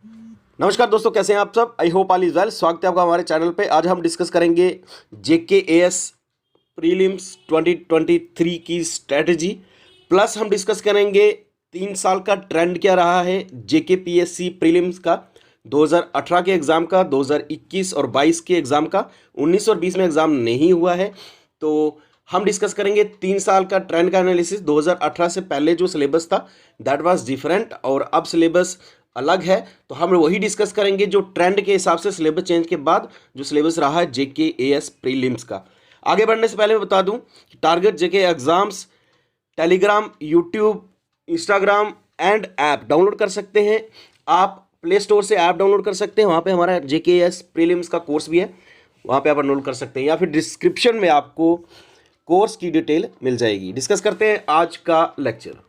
नमस्कार दोस्तों, कैसे हैं आप सब। I hope all is well. स्वागत है आपका हमारे चैनल पे। आज हम डिस्कस करेंगे JKAS प्रीलिम्स 2023 की स्ट्रेटजी, प्लस हम डिस्कस करेंगे 3 साल का ट्रेंड क्या रहा है JKPSC प्रीलिम्स का, 2018 के एग्ज़ाम का, 2021 और 22 के एग्ज़ाम का। 19 और 20 में एग्ज़ाम नहीं हुआ है, तो हम डिस्कस करेंगे 3 साल का ट्रेंड का एनालिसिस। 2018 से पहले जो सिलेबस था दैट वाज डिफरेंट और अब सिलेबस अलग है, तो हम वही डिस्कस करेंगे जो ट्रेंड के हिसाब से सिलेबस चेंज के बाद जो सिलेबस रहा है JKAS प्रीलिम्स का। आगे बढ़ने से पहले मैं बता दूं कि target JK exams Telegram, YouTube, Instagram and app download कर सकते हैं। आप प्ले स्टोर से ऐप डाउनलोड कर सकते हैं, वहाँ पे हमारा JKAS प्रीलिम्स का कोर्स भी है, वहाँ पे आप डाउनलोड कर सकते हैं, या फिर डिस्क्रिप्शन में आपको कोर्स की डिटेल मिल जाएगी। डिस्कस करते हैं आज का lecture.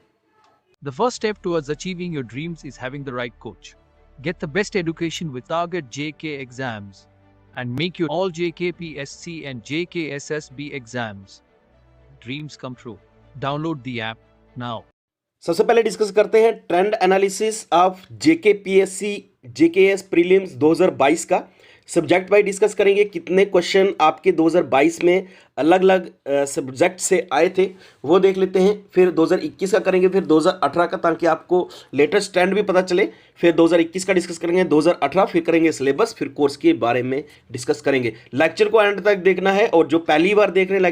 The first step towards achieving your dreams is having the right coach. Get the best education with Target JK exams and make your all JKPSC and JKSSB exams dreams come true. Download the app now. सबसे पहले discuss करते हैं trend analysis of JKPSC JKAS prelims 2022 का। Subject wise discuss करेंगे कितने question आपके 2022 में अलग अलग सब्जेक्ट से आए थे वो देख लेते हैं। फिर 2021 का करेंगे, फिर 2018 का, ताकि आपको लेटेस्ट ट्रेंड भी पता चले। फिर 2021 का डिस्कस करेंगे, 2018, फिर करेंगे सिलेबस, फिर कोर्स के बारे में डिस्कस करेंगे। लेक्चर को एंड तक देखना है, और जो पहली बार देख रहे हैं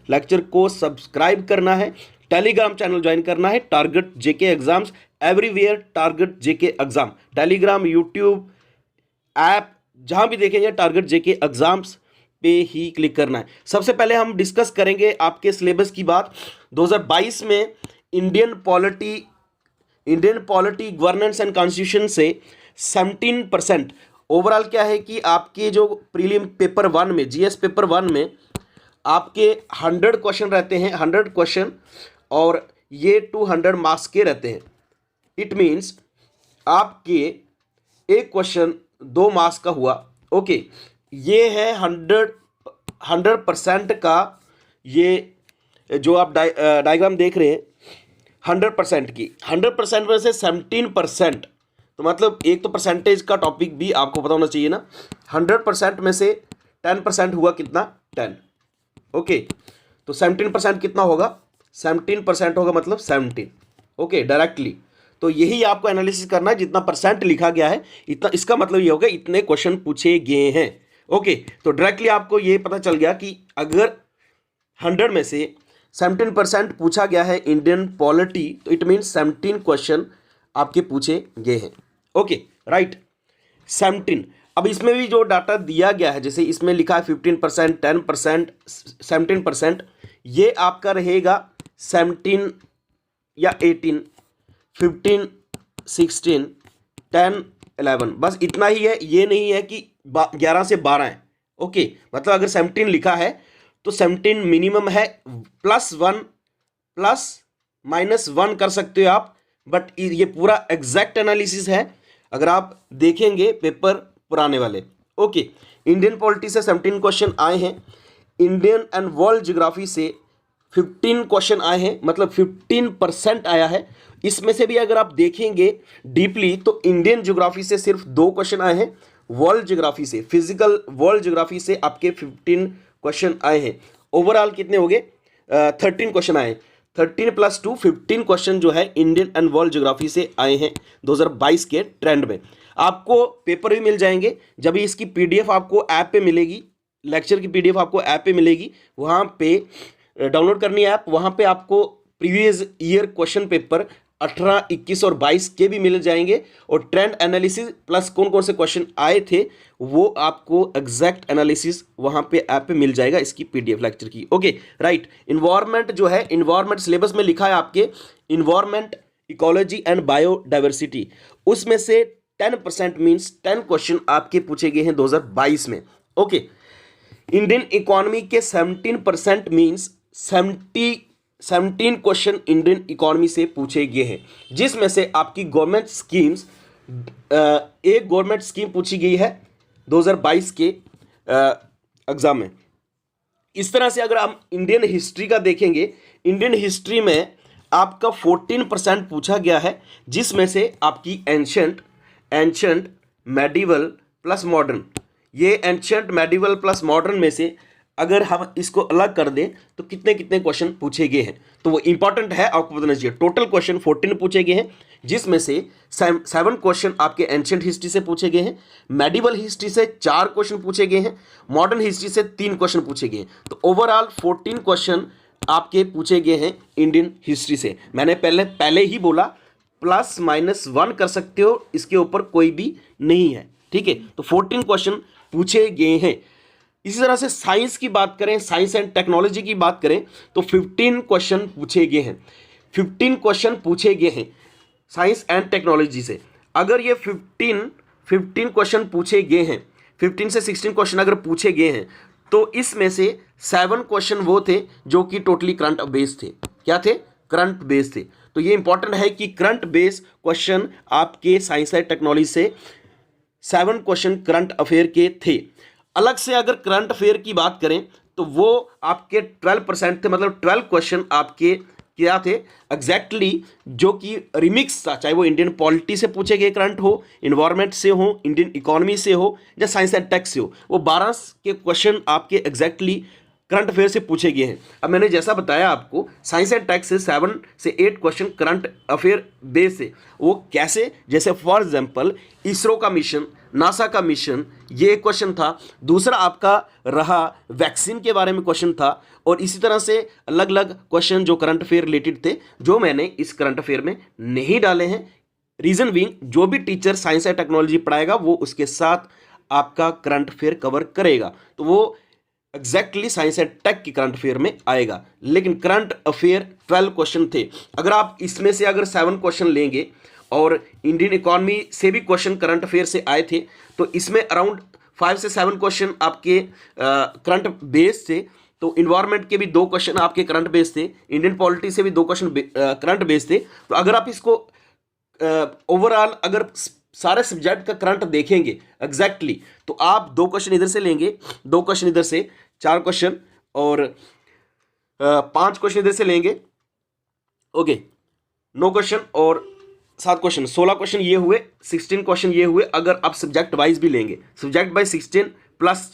लेक्चर को सब्सक्राइब करना है, टेलीग्राम चैनल ज्वाइन करना है। Target JK exams everywhere, target JK exam, Telegram, YouTube, app, जहां भी देखेंगे टारगेट JK एग्जाम्स पे ही क्लिक करना है। सबसे पहले हम डिस्कस करेंगे आपके सिलेबस की बात। 2022 में Indian polity governance and constitution से 17% ओवरऑल क्या है कि आपके जो प्रीलिम पेपर 1 में, GS पेपर 1 में आपके 100 क्वेश्चन रहते हैं, 100 क्वेश्चन, और ये 200 मार्क्स के रहते हैं। इट मीन्स आपके एक क्वेश्चन 2 मार्क्स का हुआ। ओके, ये है 100% का। ये जो आप डायग्राम देख रहे हैं 100% की, 100% में से 17%, तो मतलब एक तो परसेंटेज का टॉपिक भी आपको पता होना चाहिए ना। 100% में से 10% हुआ कितना, 10। ओके, तो 17% कितना होगा, 17% होगा मतलब 17। ओके, डायरेक्टली तो यही आपको एनालिसिस करना है, जितना परसेंट लिखा गया है इतना, इसका मतलब ये होगा इतने क्वेश्चन पूछे गए हैं। ओके, तो डायरेक्टली आपको ये पता चल गया कि अगर 100 में से 17% पूछा गया है इंडियन पॉलिटी, तो इट मीन्स 17 क्वेश्चन आपके पूछे गए हैं। Okay, right, 17। अब इसमें भी जो डाटा दिया गया है, जैसे इसमें लिखा है 15%, 10%, 17%, ये आपका रहेगा 17 या 18, 15, 16, 10, 11, बस इतना ही है। ये नहीं है कि 11 से 12 है। ओके, मतलब अगर 17 लिखा है तो 17 मिनिमम है, +1 ±1 कर सकते हो आप, बट ये पूरा एग्जैक्ट एनालिसिस है अगर आप देखेंगे पेपर पुराने वाले। ओके, इंडियन पॉलिटी से 17 क्वेश्चन आए हैं, इंडियन एंड वर्ल्ड ज्योग्राफी से 15 क्वेश्चन आए हैं, मतलब 15% आया है। इसमें से भी अगर आप देखेंगे डीपली तो इंडियन ज्योग्राफी से सिर्फ 2 क्वेश्चन आए हैं, वर्ल्ड ज्योग्राफी से, फिजिकल वर्ल्ड ज्योग्राफी से आपके 15 क्वेश्चन आए हैं। ओवरऑल कितने हो गए, 13 क्वेश्चन आए। 13 + 2 15 क्वेश्चन जो है इंडियन एंड वर्ल्ड ज्योग्राफी से आए हैं 2022 के ट्रेंड में। आपको पेपर भी मिल जाएंगे, जब इसकी PDF आपको ऐप पे मिलेगी, लेक्चर की PDF आपको ऐप पे मिलेगी, वहाँ पे डाउनलोड करनी है ऐप, वहाँ पे आपको प्रीवियस ईयर क्वेश्चन पेपर 18, 21 और 22 के भी मिल जाएंगे, और ट्रेंड एनालिसिस प्लस कौन कौन से क्वेश्चन आए थे वो आपको एग्जैक्ट एनालिसिस वहाँ पे ऐप पे मिल जाएगा इसकी PDF लेक्चर की। Okay, right. इन्वायरमेंट जो है, इन्वायरमेंट सिलेबस में लिखा है आपके इन्वायरमेंट, इकोलॉजी एंड बायोडाइवर्सिटी, उसमें से 10% मीन्स 10 क्वेश्चन आपके पूछे गए हैं 2022 में। ओके, इंडियन इकोनॉमी के 17% मीन्स 17 क्वेश्चन इंडियन इकोनॉमी से पूछे गए हैं, जिसमें से आपकी गवर्नमेंट स्कीम्स, एक गवर्नमेंट स्कीम पूछी गई है 2022 के एग्जाम में। इस तरह से अगर हम इंडियन हिस्ट्री का देखेंगे, इंडियन हिस्ट्री में आपका 14% पूछा गया है, जिसमें से आपकी एंशंट, मेडिवल प्लस मॉडर्न। ये एंशंट, मेडिवल प्लस मॉडर्न में से अगर हम इसको अलग कर दें तो कितने कितने क्वेश्चन पूछे गए हैं, तो वो इंपॉर्टेंट है, आपको बताना चाहिए। टोटल क्वेश्चन 14 पूछे गए हैं, जिसमें से 7 क्वेश्चन आपके एंशंट हिस्ट्री से पूछे गए हैं, मेडिवल हिस्ट्री से 4 क्वेश्चन पूछे गए हैं, मॉडर्न हिस्ट्री से 3 क्वेश्चन पूछे गए हैं। तो ओवरऑल 14 क्वेश्चन आपके पूछे गए हैं इंडियन हिस्ट्री से। मैंने पहले ही बोला +-1 कर सकते हो, इसके ऊपर कोई भी नहीं है, ठीक है। तो 14 क्वेश्चन पूछे गए हैं। इसी तरह से साइंस की बात करें, साइंस एंड टेक्नोलॉजी की बात करें तो 15 क्वेश्चन पूछे गए हैं। 15 क्वेश्चन पूछे गए हैं साइंस एंड टेक्नोलॉजी से। अगर ये 15 क्वेश्चन पूछे गए हैं, 15 से 16 क्वेश्चन अगर पूछे गए हैं, तो इसमें से 7 क्वेश्चन वो थे जो कि टोटली करंट बेस्ड थे। क्या थे? करंट बेस्ड थे। तो ये इंपॉर्टेंट है कि करंट बेस्ड क्वेश्चन आपके साइंस एंड टेक्नोलॉजी से 7 क्वेश्चन करंट अफेयर के थे। अलग से अगर करंट अफेयर की बात करें तो वो आपके 12% थे, मतलब 12 क्वेश्चन आपके क्या थे एग्जैक्टली, जो कि रिमिक्स था, चाहे वो इंडियन पॉलिटी से पूछे गए करंट हो, इन्वायरमेंट से हो, इंडियन इकोनॉमी से हो या साइंस एंड टेक से हो, वो 12 के क्वेश्चन आपके एग्जैक्टली करंट अफेयर से पूछे गए हैं। अब मैंने जैसा बताया आपको, साइंस एंड टेक से 7 से 8 क्वेश्चन करंट अफेयर बेस से। वो कैसे? जैसे फॉर एग्जांपल इसरो का मिशन, नासा का मिशन, ये एक क्वेश्चन था। दूसरा आपका रहा वैक्सीन के बारे में क्वेश्चन था, और इसी तरह से अलग अलग क्वेश्चन जो करंट अफेयर रिलेटेड थे, जो मैंने इस करंट अफेयर में नहीं डाले हैं। रीजन बीइंग, जो भी टीचर साइंस एंड टेक्नोलॉजी पढ़ाएगा वो उसके साथ आपका करंट अफेयर कवर करेगा, तो वो एग्जैक्टली साइंस एंड टेक की करंट अफेयर में आएगा। लेकिन करंट अफेयर 12 क्वेश्चन थे। अगर आप इसमें से अगर 7 क्वेश्चन लेंगे और इंडियन इकोनॉमी से भी क्वेश्चन करंट अफेयर से आए थे, तो इसमें अराउंड 5 से 7 क्वेश्चन आपके करंट बेस थे। तो इन्वायरमेंट के भी 2 क्वेश्चन आपके करंट बेस थे, इंडियन पॉलिटी से भी 2 क्वेश्चन करंट बेस थे। तो अगर आप इसको ओवरऑल अगर सारे सब्जेक्ट का करंट देखेंगे एग्जैक्टली, तो आप 2 क्वेश्चन इधर से लेंगे, 2 क्वेश्चन इधर से, 4 क्वेश्चन और 5 क्वेश्चन इधर से लेंगे, ओके, 9 क्वेश्चन और 7 क्वेश्चन, 16 क्वेश्चन ये हुए, 16 क्वेश्चन ये हुए। अगर आप सब्जेक्ट वाइज भी लेंगे, सब्जेक्ट वाइज 16 प्लस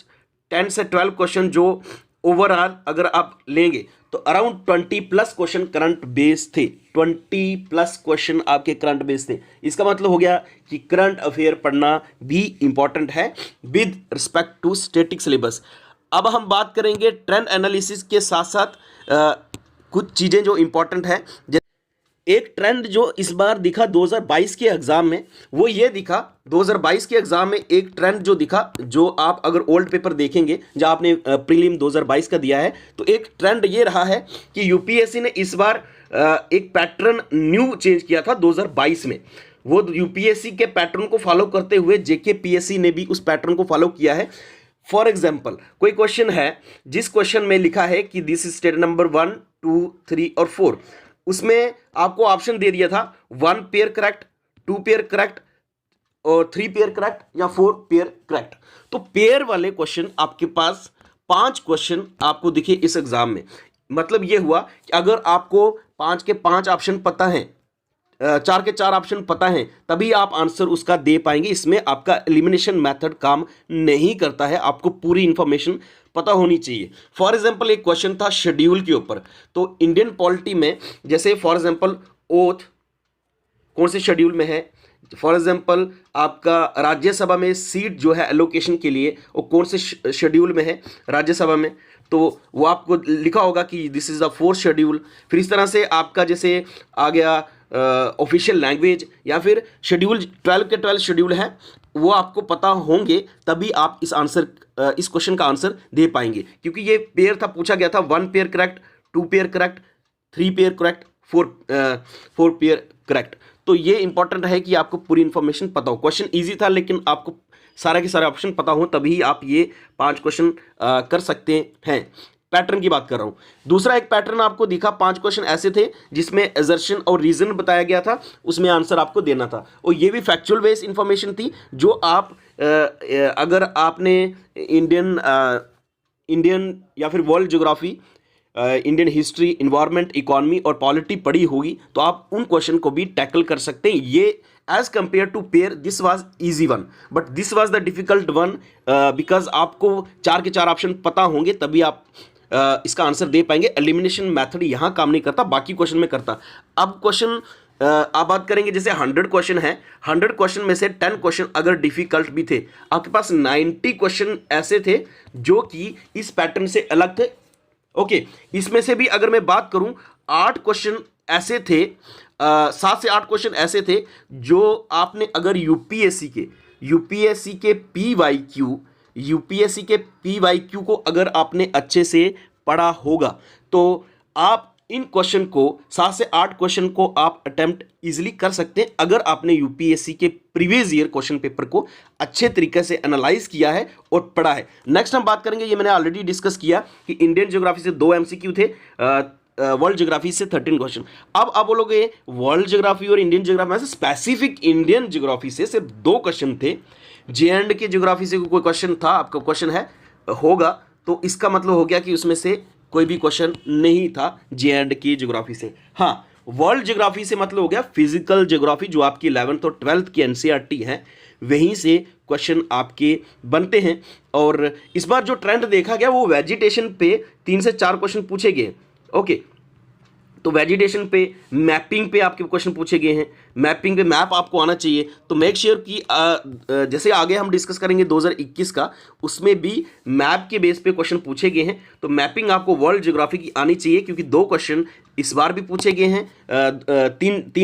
10 से 12 क्वेश्चन जो ओवरऑल अगर आप लेंगे, तो अराउंड 20+ क्वेश्चन करंट बेस थे। 20+ क्वेश्चन आपके करंट बेस थे। इसका मतलब हो गया कि करंट अफेयर पढ़ना भी इंपॉर्टेंट है with respect to static syllabus. अब हम बात करेंगे ट्रेंड एनालिसिस के साथ साथ कुछ चीज़ें जो इंपॉर्टेंट है। एक ट्रेंड जो इस बार दिखा 2022 के एग्जाम में, वो ये दिखा 2022 के एग्जाम में एक ट्रेंड जो दिखा, जो आप अगर ओल्ड पेपर देखेंगे जहां आपने प्रीलिम 2022 का दिया है, तो एक ट्रेंड ये रहा है कि यूपीएससी ने इस बार एक पैटर्न न्यू चेंज किया था 2022 में। वो यूपीएससी के पैटर्न को फॉलो करते हुए जेकेपीएससी ने भी उस पैटर्न को फॉलो किया है। फॉर एग्जाम्पल, कोई क्वेश्चन है जिस क्वेश्चन में लिखा है कि दिस इज स्टेट नंबर 1, 2, 3 और 4, उसमें आपको ऑप्शन दे दिया था 1 पेयर करेक्ट, 2 पेयर करेक्ट और 3 पेयर करेक्ट या 4 पेयर करेक्ट। तो पेयर वाले क्वेश्चन आपके पास 5 क्वेश्चन आपको दिखे इस एग्जाम में। मतलब ये हुआ कि अगर आपको 5 के 5 ऑप्शन पता है, 4 के 4 ऑप्शन पता है, तभी आप आंसर उसका दे पाएंगे। इसमें आपका एलिमिनेशन मेथड काम नहीं करता है, आपको पूरी इंफॉर्मेशन पता होनी चाहिए। फॉर एग्जांपल एक क्वेश्चन था शेड्यूल के ऊपर, तो इंडियन पॉलिटी में जैसे फॉर एग्जांपल ओथ कौन से शेड्यूल में है, फॉर एग्जांपल आपका राज्यसभा में सीट जो है एलोकेशन के लिए वो कौन से शेड्यूल में है राज्यसभा में, तो वो आपको लिखा होगा कि this is the 4th schedule. फिर इस तरह से आपका जैसे आ गया ऑफिशियल लैंग्वेज या फिर शेड्यूल 12 के 12 शेड्यूल है, वो आपको पता होंगे तभी आप इस क्वेश्चन का आंसर दे पाएंगे। क्योंकि ये पेयर था, पूछा गया था 1 pair correct, 2 pair correct, 3 pair correct, 4 pair correct. तो ये इंपॉर्टेंट है कि आपको पूरी इंफॉर्मेशन पता हो। क्वेश्चन इजी था, लेकिन आपको सारे के सारे ऑप्शन पता हो तभी आप ये 5 क्वेश्चन कर सकते हैं। पैटर्न की बात कर रहा हूं। दूसरा एक पैटर्न आपको दिखा, 5 क्वेश्चन ऐसे थे जिसमें एजर्शन और रीजन बताया गया था, उसमें आंसर आपको देना था। और ये भी फैक्चुअल बेस्ड इंफॉर्मेशन थी, जो आप अगर आपने इंडियन या फिर world geography, Indian history, environment, economy और पॉलिटी पढ़ी होगी, तो आप उन क्वेश्चन को भी टैकल कर सकते हैं। ये as compare to pair this was easy one, but this was the difficult one, because आपको 4 के 4 ऑप्शन पता होंगे तभी आप इसका आंसर दे पाएंगे। एलिमिनेशन मेथड यहाँ काम नहीं करता, बाकी क्वेश्चन में करता। अब क्वेश्चन आप बात करेंगे, जैसे 100 क्वेश्चन है, 100 क्वेश्चन में से 10 क्वेश्चन अगर डिफिकल्ट भी थे, आपके पास 90 क्वेश्चन ऐसे थे जो कि इस पैटर्न से अलग थे। ओके, इसमें से भी अगर मैं बात करूं 8 क्वेश्चन ऐसे थे, 7 से 8 क्वेश्चन ऐसे थे जो आपने अगर यूपीएससी के पीवाईक्यू को अगर आपने अच्छे से पढ़ा होगा तो आप इन क्वेश्चन को 7 से 8 क्वेश्चन को आप अटेम्प्ट इजीली कर सकते हैं अगर आपने यूपीएससी के प्रीवियस ईयर क्वेश्चन पेपर को अच्छे तरीके से एनालाइज किया है और पढ़ा है। नेक्स्ट हम बात करेंगे, ये मैंने ऑलरेडी डिस्कस किया कि इंडियन ज्योग्राफी से 2 एमसीक्यू थे, वर्ल्ड ज्योग्राफी से 13 क्वेश्चन। अब आप बोलोगे वर्ल्ड ज्योग्राफी और इंडियन ज्योग्राफी में से स्पेसिफिक इंडियन ज्योग्राफी से सिर्फ 2 क्वेश्चन थे, जे के ज्योग्राफी से कोई क्वेश्चन था, आपका क्वेश्चन है होगा, तो इसका मतलब हो गया कि उसमें से कोई भी क्वेश्चन नहीं था जे की ज्योग्राफी से। हाँ, वर्ल्ड ज्योग्राफी से मतलब हो गया फिजिकल ज्योग्राफी, जो आपकी 11th और 12th की एनसीईआरटी है, वहीं से क्वेश्चन आपके बनते हैं। और इस बार जो ट्रेंड देखा गया वो वेजिटेशन पे 3 से 4 क्वेश्चन पूछे गए। ओके, तो वेजिटेशन पे, मैपिंग पे आपके क्वेश्चन पूछे गए हैं। मैपिंग पे मैप आपको आना चाहिए, तो मेक श्योर कि जैसे आगे हम डिस्कस करेंगे 2021 का, उसमें भी मैप के बेस पे क्वेश्चन पूछे गए हैं। तो मैपिंग आपको वर्ल्ड ज्योग्राफी की आनी चाहिए, क्योंकि 2 क्वेश्चन इस बार भी पूछे गए हैं,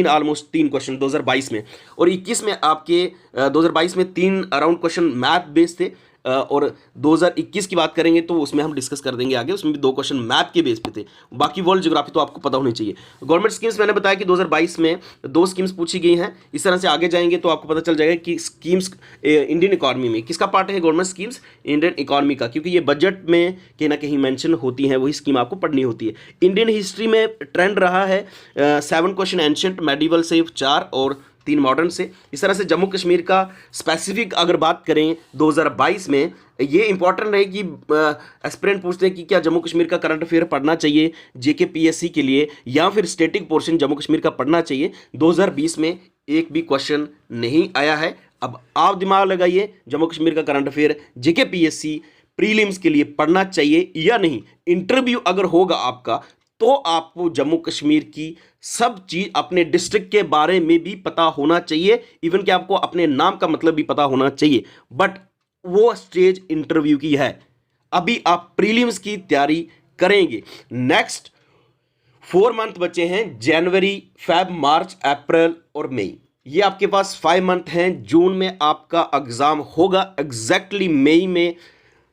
ऑलमोस्ट 3 क्वेश्चन 2022 में, और 21 में आपके 2022 में 3 अराउंड क्वेश्चन मैप बेस थे। और 2021 की बात करेंगे तो उसमें हम डिस्कस कर देंगे आगे, उसमें भी 2 क्वेश्चन मैप के बेस पे थे। बाकी वर्ल्ड ज्योग्राफी तो आपको पता होनी चाहिए। गवर्नमेंट स्कीम्स मैंने बताया कि 2022 में 2 स्कीम्स पूछी गई हैं। इस तरह से आगे जाएंगे तो आपको पता चल जाएगा कि स्कीम्स इंडियन इकॉनमी में किसका पार्ट है, गवर्नमेंट स्कीम्स इंडियन इकॉनमी का, क्योंकि ये बजट में कहीं ना कहीं मेंशन होती हैं, वही स्कीम आपको पढ़नी होती है। इंडियन हिस्ट्री में ट्रेंड रहा है 7 क्वेश्चन एंशिएंट मेडिवल से 4 और 3 मॉडर्न से। इस तरह से जम्मू कश्मीर का स्पेसिफिक अगर बात करें 2022 में, ये इंपॉर्टेंट है कि एस्पिरेंट पूछते हैं कि क्या जम्मू कश्मीर का करंट अफेयर पढ़ना चाहिए जेके पीएससी के लिए, या फिर स्टैटिक पोर्शन जम्मू कश्मीर का पढ़ना चाहिए। 2020 में एक भी क्वेश्चन नहीं आया है। अब आप दिमाग लगाइए, जम्मू कश्मीर का करंट अफेयर जेके पीएससी प्रीलिम्स के लिए पढ़ना चाहिए या नहीं। इंटरव्यू अगर होगा आपका तो आपको जम्मू कश्मीर की सब चीज, अपने डिस्ट्रिक्ट के बारे में भी पता होना चाहिए, इवन कि आपको अपने नाम का मतलब भी पता होना चाहिए। बट वो स्टेज इंटरव्यू की है, अभी आप प्रीलिम्स की तैयारी करेंगे। नेक्स्ट 4 मंथ बचे हैं, जनवरी, फेब, मार्च, अप्रैल और मई। ये आपके पास 5 मंथ हैं। जून में आपका एग्जाम होगा, एग्जैक्टली मई में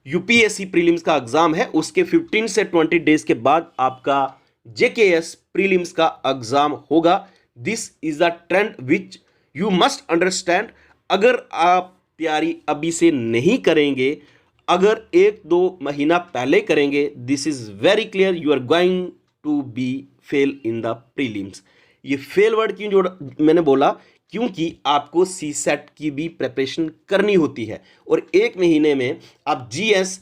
यूपीएससी प्रीलिम्स का एग्जाम है। उसके 15 से 20 डेज के बाद आपका जेकेएस प्रीलिम्स का एग्जाम होगा। This is the trend which you must understand. अगर आप तैयारी अभी से नहीं करेंगे, अगर 1-2 महीना पहले करेंगे, this is very clear you are going to be fail in the prelims. ये फेल वर्ड क्यों जोड़ मैंने बोला, क्योंकि आपको सी सेट की भी प्रिपरेशन करनी होती है, और 1 महीने में आप जीएस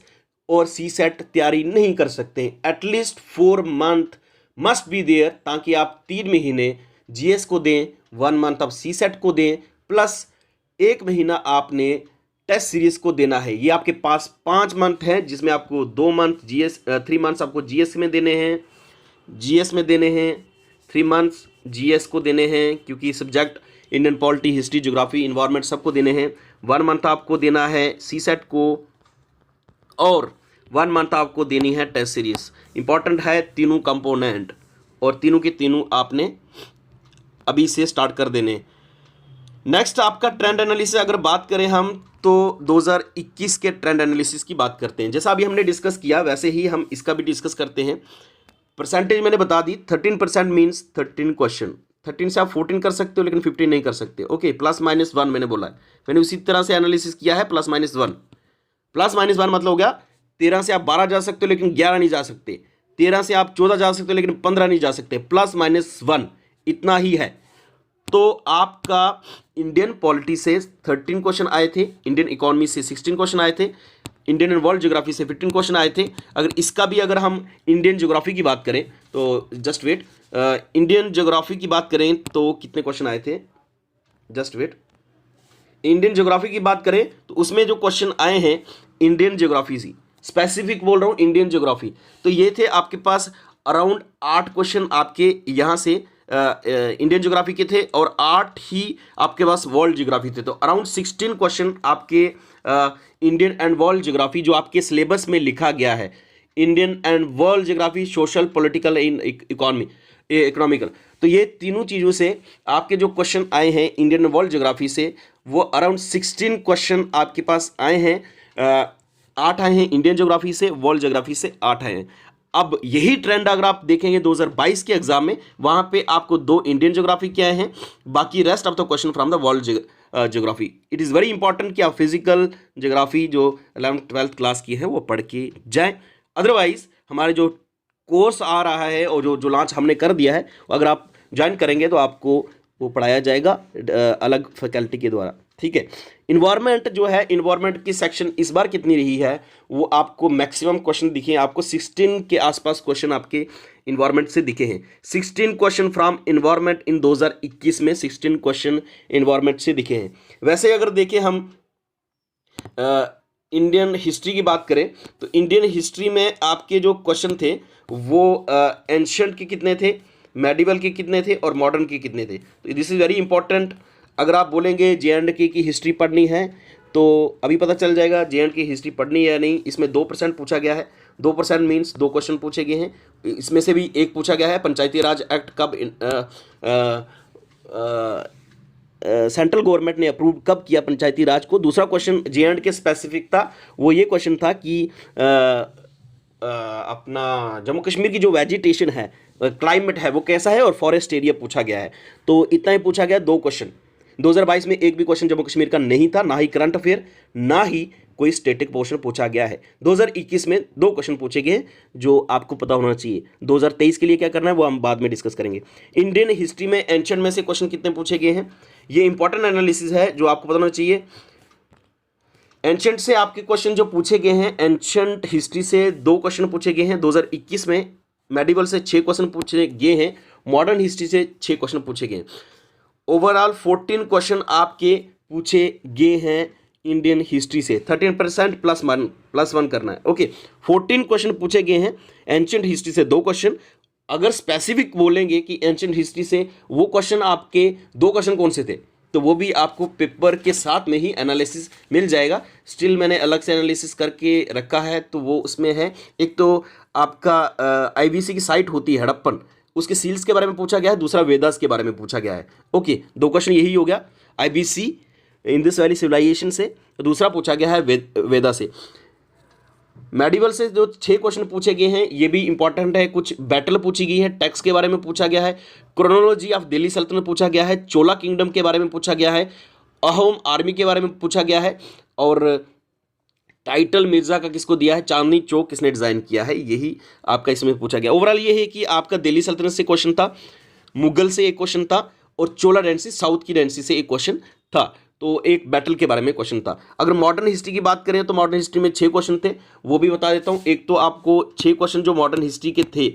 और सी सेट तैयारी नहीं कर सकते। At least 4 month must be there, ताकि आप 3 महीने जीएस को दें, 1 मंथ आप सी सेट को दें, प्लस 1 महीना आपने टेस्ट सीरीज को देना है। ये आपके पास 5 मंथ हैं, जिसमें आपको 2 मंथ जीएस, 3 मंथ्स आपको जीएस में देने हैं, जीएस में देने हैं, 3 मंथ्स जीएस को देने हैं, क्योंकि subject Indian polity, history, geography, environment सबको देने हैं। 1 मंथ आपको देना है सी सेट को, और 1 मंथ आपको देनी है टेस्ट सीरीज। इंपॉर्टेंट है तीनों कंपोनेंट, और तीनों के तीनों आपने अभी से स्टार्ट कर देने। नेक्स्ट आपका ट्रेंड एनालिसिस अगर बात करें हम, तो 2021 के ट्रेंड एनालिसिस की बात करते हैं। जैसा अभी हमने डिस्कस किया वैसे ही हम इसका भी डिस्कस करते हैं। परसेंटेज मैंने बता दी, 13% मीन्स 13 क्वेश्चन। 13 से आप 14 कर सकते हो, लेकिन 15 नहीं कर सकते। ओके, +-1 मैंने बोला है, मैंने उसी तरह से एनालिसिस किया है। +-1 मतलब हो गया 13 से आप 12 जा सकते हो, लेकिन 11 नहीं जा सकते। 13 से आप 14 जा सकते हो, लेकिन 15 नहीं जा सकते। +-1 इतना ही है। तो आपका इंडियन पॉलिटी से 13 क्वेश्चन आए थे, इंडियन इकोनॉमी से 16 क्वेश्चन आए थे, इंडियन एंड वर्ल्ड ज्योग्राफी से 15 क्वेश्चन आए थे। अगर इसका भी अगर हम इंडियन ज्योग्राफी की बात करें तो जस्ट वेट, इंडियन ज्योग्राफी की बात करें तो कितने क्वेश्चन आए थे, जस्ट वेट। इंडियन ज्योग्राफी की बात करें तो उसमें जो क्वेश्चन आए हैं इंडियन ज्योग्राफी से, स्पेसिफिक बोल रहा हूँ इंडियन ज्योग्राफी, तो ये थे आपके पास अराउंड 8 क्वेश्चन आपके यहाँ से इंडियन ज्योग्राफी के थे और 8 ही आपके पास वर्ल्ड ज्योग्राफी थे। तो अराउंड 16 क्वेश्चन आपके इंडियन एंड वर्ल्ड ज्योग्राफी जो आपके सिलेबस में लिखा गया है, Indian and world geography, social, political, in economy, economical, तो ये तीनों चीज़ों से आपके जो क्वेश्चन आए हैं इंडियन वर्ल्ड ज्योग्राफी से वो अराउंड 16 क्वेश्चन आपके पास आए हैं। 8 आए हैं इंडियन ज्योग्राफी से, वर्ल्ड ज्योग्राफी से 8 आए हैं। अब यही ट्रेंड अगर आप देखेंगे 2022 के एग्जाम में, वहां पे आपको 2 इंडियन ज्योग्राफी के आए हैं, बाकी rest of the question from the world geography. It is very important कि आप फिजिकल ज्योग्राफी जो 11th 12th क्लास की है वो पढ़ के जाएं। अदरवाइज हमारे जो कोर्स आ रहा है और जो लॉन्च हमने कर दिया है, अगर आप ज्वाइन करेंगे तो आपको वो पढ़ाया जाएगा अलग फैकल्टी के द्वारा, ठीक है। इन्वायरमेंट जो है, इन्वायरमेंट की सेक्शन इस बार कितनी रही है वो आपको मैक्सिमम क्वेश्चन दिखे, आपको 16 के आसपास क्वेश्चन आपके इन्वायरमेंट से दिखे हैं। 16 क्वेश्चन फ्रॉम इन्वायरमेंट इन 2021 में 16 क्वेश्चन इन्वायरमेंट से दिखे हैं। वैसे अगर देखें हम इंडियन हिस्ट्री की बात करें तो इंडियन हिस्ट्री में आपके जो क्वेश्चन थे वो एंशिएंट के कितने थे, मेडिवल के कितने थे और मॉडर्न के कितने थे। तो दिस इज़ वेरी इंपॉर्टेंट। अगर आप बोलेंगे JNK की हिस्ट्री पढ़नी है तो अभी पता चल जाएगा JNK की हिस्ट्री पढ़नी है या नहीं। इसमें 2% पूछा गया है, 2% मीन्स 2 क्वेश्चन पूछे गए हैं, इसमें से भी एक पूछा गया है पंचायती राज एक्ट कब सेंट्रल गवर्नमेंट ने अप्रूव कब किया पंचायती राज को। दूसरा क्वेश्चन JNK स्पेसिफिक था, वो ये क्वेश्चन था कि अपना जम्मू कश्मीर की जो वेजिटेशन है, क्लाइमेट है, वो कैसा है और फॉरेस्ट एरिया पूछा गया है। तो इतना ही पूछा गया, 2 क्वेश्चन। 2022 में एक भी क्वेश्चन जम्मू कश्मीर का नहीं था, ना ही करंट अफेयर, ना ही कोई स्टैटिक पोर्शन पूछा गया है। 2021 में 2 क्वेश्चन पूछे गए जो आपको पता होना चाहिए। 2023 के लिए क्या करना है वो हम बाद में डिस्कस करेंगे। इंडियन हिस्ट्री में एंशिएंट में से क्वेश्चन कितने पूछे गए हैं, ये इंपॉर्टेंट एनालिसिस है जो आपको पता होना चाहिए। एंशिएंट से आपके क्वेश्चन जो पूछे गए हैं, एंशिएंट हिस्ट्री से 2 क्वेश्चन पूछे गए हैं 2021 में, मेडिवल से 6 क्वेश्चन पूछे गए हैं, मॉडर्न हिस्ट्री से 6 क्वेश्चन पूछे गए हैं। ओवरऑल 14 क्वेश्चन आपके पूछे गए हैं इंडियन हिस्ट्री से। 13% +1 करना है, ओके। 14 क्वेश्चन पूछे गए हैं एंशिएंट हिस्ट्री से, 2 क्वेश्चन। अगर स्पेसिफिक बोलेंगे कि एंशिएंट हिस्ट्री से वो क्वेश्चन आपके 2 क्वेश्चन कौन से थे, तो वो भी आपको पेपर के साथ में ही एनालिसिस मिल जाएगा। स्टिल मैंने अलग से एनालिसिस करके रखा है, तो वो उसमें है। एक तो आपका IBC की साइट होती है हड़प्पन, उसके सील्स के बारे में पूछा गया है, दूसरा वेदास के बारे में पूछा गया है, ओके। 2 क्वेश्चन यही हो गया, IBC इंडस वैली सिविलाइजेशन से, दूसरा पूछा गया है वेदा से। मेडिवल से जो 6 क्वेश्चन पूछे गए हैं ये भी इंपॉर्टेंट है। कुछ बैटल पूछी गई है, टैक्स के बारे में पूछा गया है, क्रोनोलॉजी ऑफ दिल्ली सल्तनत पूछा गया है, चोला किंगडम के बारे में पूछा गया है, अहोम आर्मी के बारे में पूछा गया है, और टाइटल मिर्जा का किसको दिया है, चांदनी चौक किसने डिजाइन किया है, यही आपका इसमें पूछा गया। ओवरऑल ये है कि आपका दिल्ली सल्तनत से क्वेश्चन था, मुगल से एक क्वेश्चन था, और चोला डायनेस्टी, साउथ की डायनेस्टी से एक क्वेश्चन था। तो एक बैटल के बारे में क्वेश्चन था। अगर मॉडर्न हिस्ट्री की बात करें तो मॉडर्न हिस्ट्री में 6 क्वेश्चन थे, वो भी बता देता हूँ। एक तो आपको 6 क्वेश्चन जो मॉडर्न हिस्ट्री के थे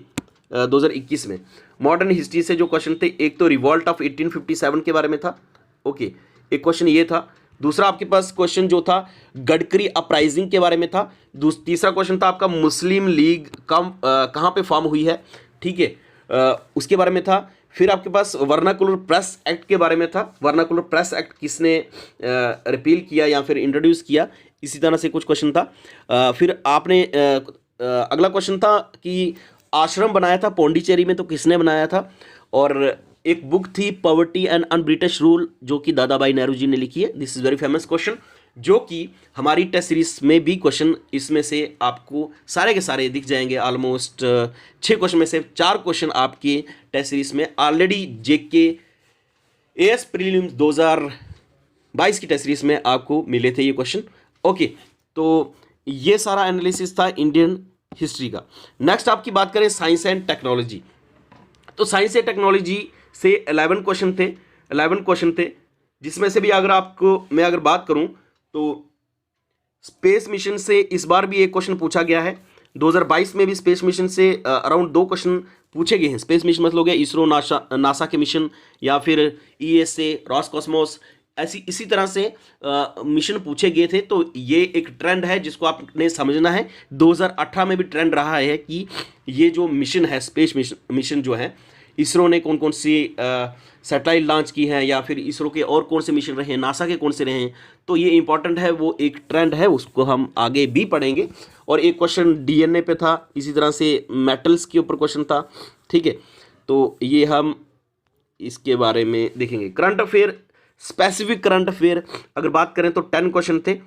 2021 में, मॉडर्न हिस्ट्री से जो क्वेश्चन थे, एक तो रिवॉल्ट ऑफ 1857 के बारे में था, ओके, एक क्वेश्चन ये था। दूसरा आपके पास क्वेश्चन जो था गडकरी अपराइजिंग के बारे में था। तीसरा क्वेश्चन था आपका मुस्लिम लीग कहाँ पे फॉर्म हुई है, ठीक है, उसके बारे में था। फिर आपके पास वर्नाकुलर प्रेस एक्ट के बारे में था, वर्नाकुलर प्रेस एक्ट किसने रिपील किया या फिर इंट्रोड्यूस किया, इसी तरह से कुछ क्वेश्चन था। फिर आपने अगला क्वेश्चन था कि आश्रम बनाया था पौंडीचेरी में, तो किसने बनाया था। और एक बुक थी poverty and un British rule, जो कि दादा भाई नेहरू जी ने लिखी है। This is very famous question, जो कि हमारी टेस्ट सीरीज में भी क्वेश्चन इसमें से आपको सारे के सारे दिख जाएंगे। ऑलमोस्ट 6 क्वेश्चन में से 4 क्वेश्चन आपके टेस्ट सीरीज में ऑलरेडी JK AS प्रीलिम्स 2022 की टेस्ट सीरीज में आपको मिले थे ये क्वेश्चन, ओके। तो ये सारा एनालिसिस था इंडियन हिस्ट्री का। नेक्स्ट आपकी बात करें साइंस एंड टेक्नोलॉजी, तो साइंस एंड टेक्नोलॉजी से 11 क्वेश्चन थे, जिसमें से भी अगर आपको मैं अगर बात करूं तो स्पेस मिशन से इस बार भी एक क्वेश्चन पूछा गया है। 2022 में भी स्पेस मिशन से अराउंड 2 क्वेश्चन पूछे गए हैं। स्पेस मिशन मतलब हो गया इसरो, नासा के मिशन, या फिर ईएसए, रॉसकॉस्मोस, ऐसी इसी तरह से मिशन पूछे गए थे। तो ये एक ट्रेंड है जिसको आपने समझना है। 2018 में भी ट्रेंड रहा है कि ये जो मिशन है, स्पेस मिशन जो है, इसरो ने कौन कौन सी सैटेलाइट लॉन्च की है, या फिर इसरो के और कौन से मिशन रहे हैं, नासा के कौन से रहे हैं, तो ये इंपॉर्टेंट है, वो एक ट्रेंड है, उसको हम आगे भी पढ़ेंगे। और एक क्वेश्चन डीएनए पे था, इसी तरह से मेटल्स के ऊपर क्वेश्चन था, ठीक है। तो ये हम इसके बारे में देखेंगे। Current affair, specific current affair अगर बात करें तो 10 क्वेश्चन थे।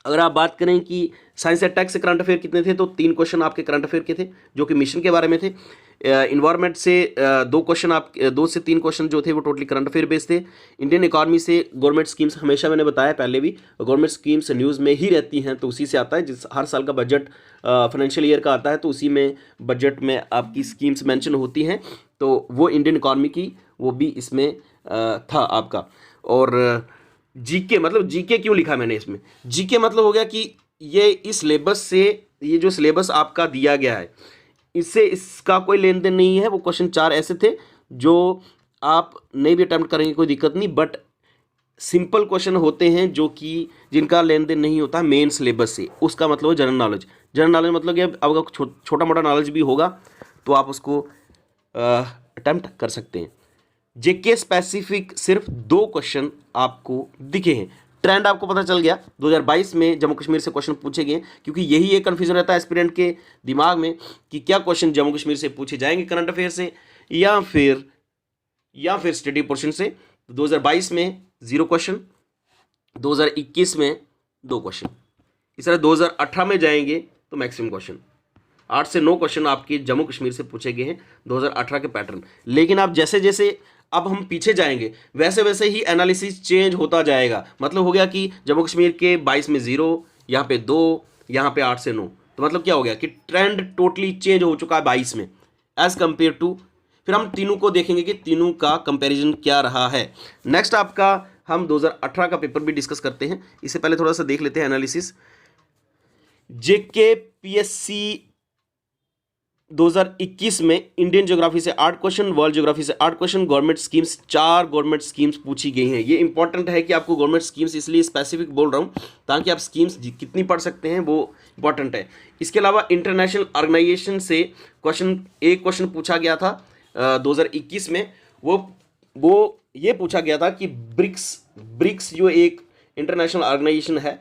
अगर आप बात करें कि साइंस एंड टेक से करंट अफेयर कितने थे, तो 3 क्वेश्चन आपके करंट अफेयर के थे जो कि मिशन के बारे में थे। इन्वायरमेंट से 2 क्वेश्चन, आप 2 से 3 क्वेश्चन जो थे वो टोटली करंट अफेयर बेस्ड थे। इंडियन इकॉनमी से गवर्नमेंट स्कीम्स, हमेशा मैंने बताया पहले भी, गवर्नमेंट स्कीम्स न्यूज़ में ही रहती हैं, तो उसी से आता है। जिस हर साल का बजट फाइनेंशियल ईयर का आता है, तो उसी में बजट में आपकी स्कीम्स मेंशन होती हैं, तो वो इंडियन इकॉनमी की वो भी इसमें था आपका। और जीके, मतलब जीके क्यों लिखा मैंने इसमें, जीके मतलब हो गया कि ये इस सिलेबस से, ये जो सिलेबस आपका दिया गया है, इससे इसका कोई लेन देन नहीं है। वो क्वेश्चन 4 ऐसे थे जो आप नहीं भी अटेम्प्ट करेंगे कोई दिक्कत नहीं, बट सिंपल क्वेश्चन होते हैं जो कि जिनका लेन देन नहीं होता मेन सिलेबस से। उसका मतलब है जनरल नॉलेज। जनरल नॉलेज मतलब कि आपका छोटा मोटा नॉलेज भी होगा तो आप उसको अटेम्प्ट कर सकते हैं। जेके स्पेसिफिक सिर्फ 2 क्वेश्चन आपको दिखे हैं। ट्रेंड आपको पता चल गया, 2022 में जम्मू कश्मीर से क्वेश्चन पूछे गए, क्योंकि यही एक कन्फ्यूजन रहता है एस्पिरेंट के दिमाग में कि क्या क्वेश्चन जम्मू कश्मीर से पूछे जाएंगे करंट अफेयर से, या फिर स्टडी पोर्शन से। 2022 में 0 क्वेश्चन, 2021 में 2 क्वेश्चन, इस तरह 2018 में जाएंगे तो मैक्सिमम क्वेश्चन 8 से 9 क्वेश्चन आपके जम्मू कश्मीर से पूछे गए हैं 2018 के पैटर्न। लेकिन आप जैसे जैसे अब हम पीछे जाएंगे वैसे वैसे ही एनालिसिस चेंज होता जाएगा। मतलब हो गया कि जम्मू कश्मीर के 22 में 0, यहाँ पे 2, यहाँ पे 8 से 9, तो मतलब क्या हो गया कि ट्रेंड टोटली चेंज हो चुका है 22 में एज कंपेयर टू। फिर हम तीनों को देखेंगे कि तीनों का कंपैरिजन क्या रहा है। नेक्स्ट आपका हम 2018 का पेपर भी डिस्कस करते हैं। इससे पहले थोड़ा सा देख लेते हैं एनालिसिस। जेके पीएससी 2021 में इंडियन ज्योग्राफी से 8 क्वेश्चन, वर्ल्ड ज्योग्राफी से 8 question, government schemes 4 government schemes पूछी गई हैं। ये इंपॉर्टेंट है कि आपको गवर्नमेंट स्कीम्स इसलिए स्पेसिफिक बोल रहा हूँ ताकि आप स्कीम्स कितनी पढ़ सकते हैं वो इंपॉर्टेंट है। इसके अलावा इंटरनेशनल ऑर्गेनाइजेशन से एक क्वेश्चन पूछा गया था 2021 में। वो ये पूछा गया था कि ब्रिक्स जो एक इंटरनेशनल ऑर्गेनाइजेशन है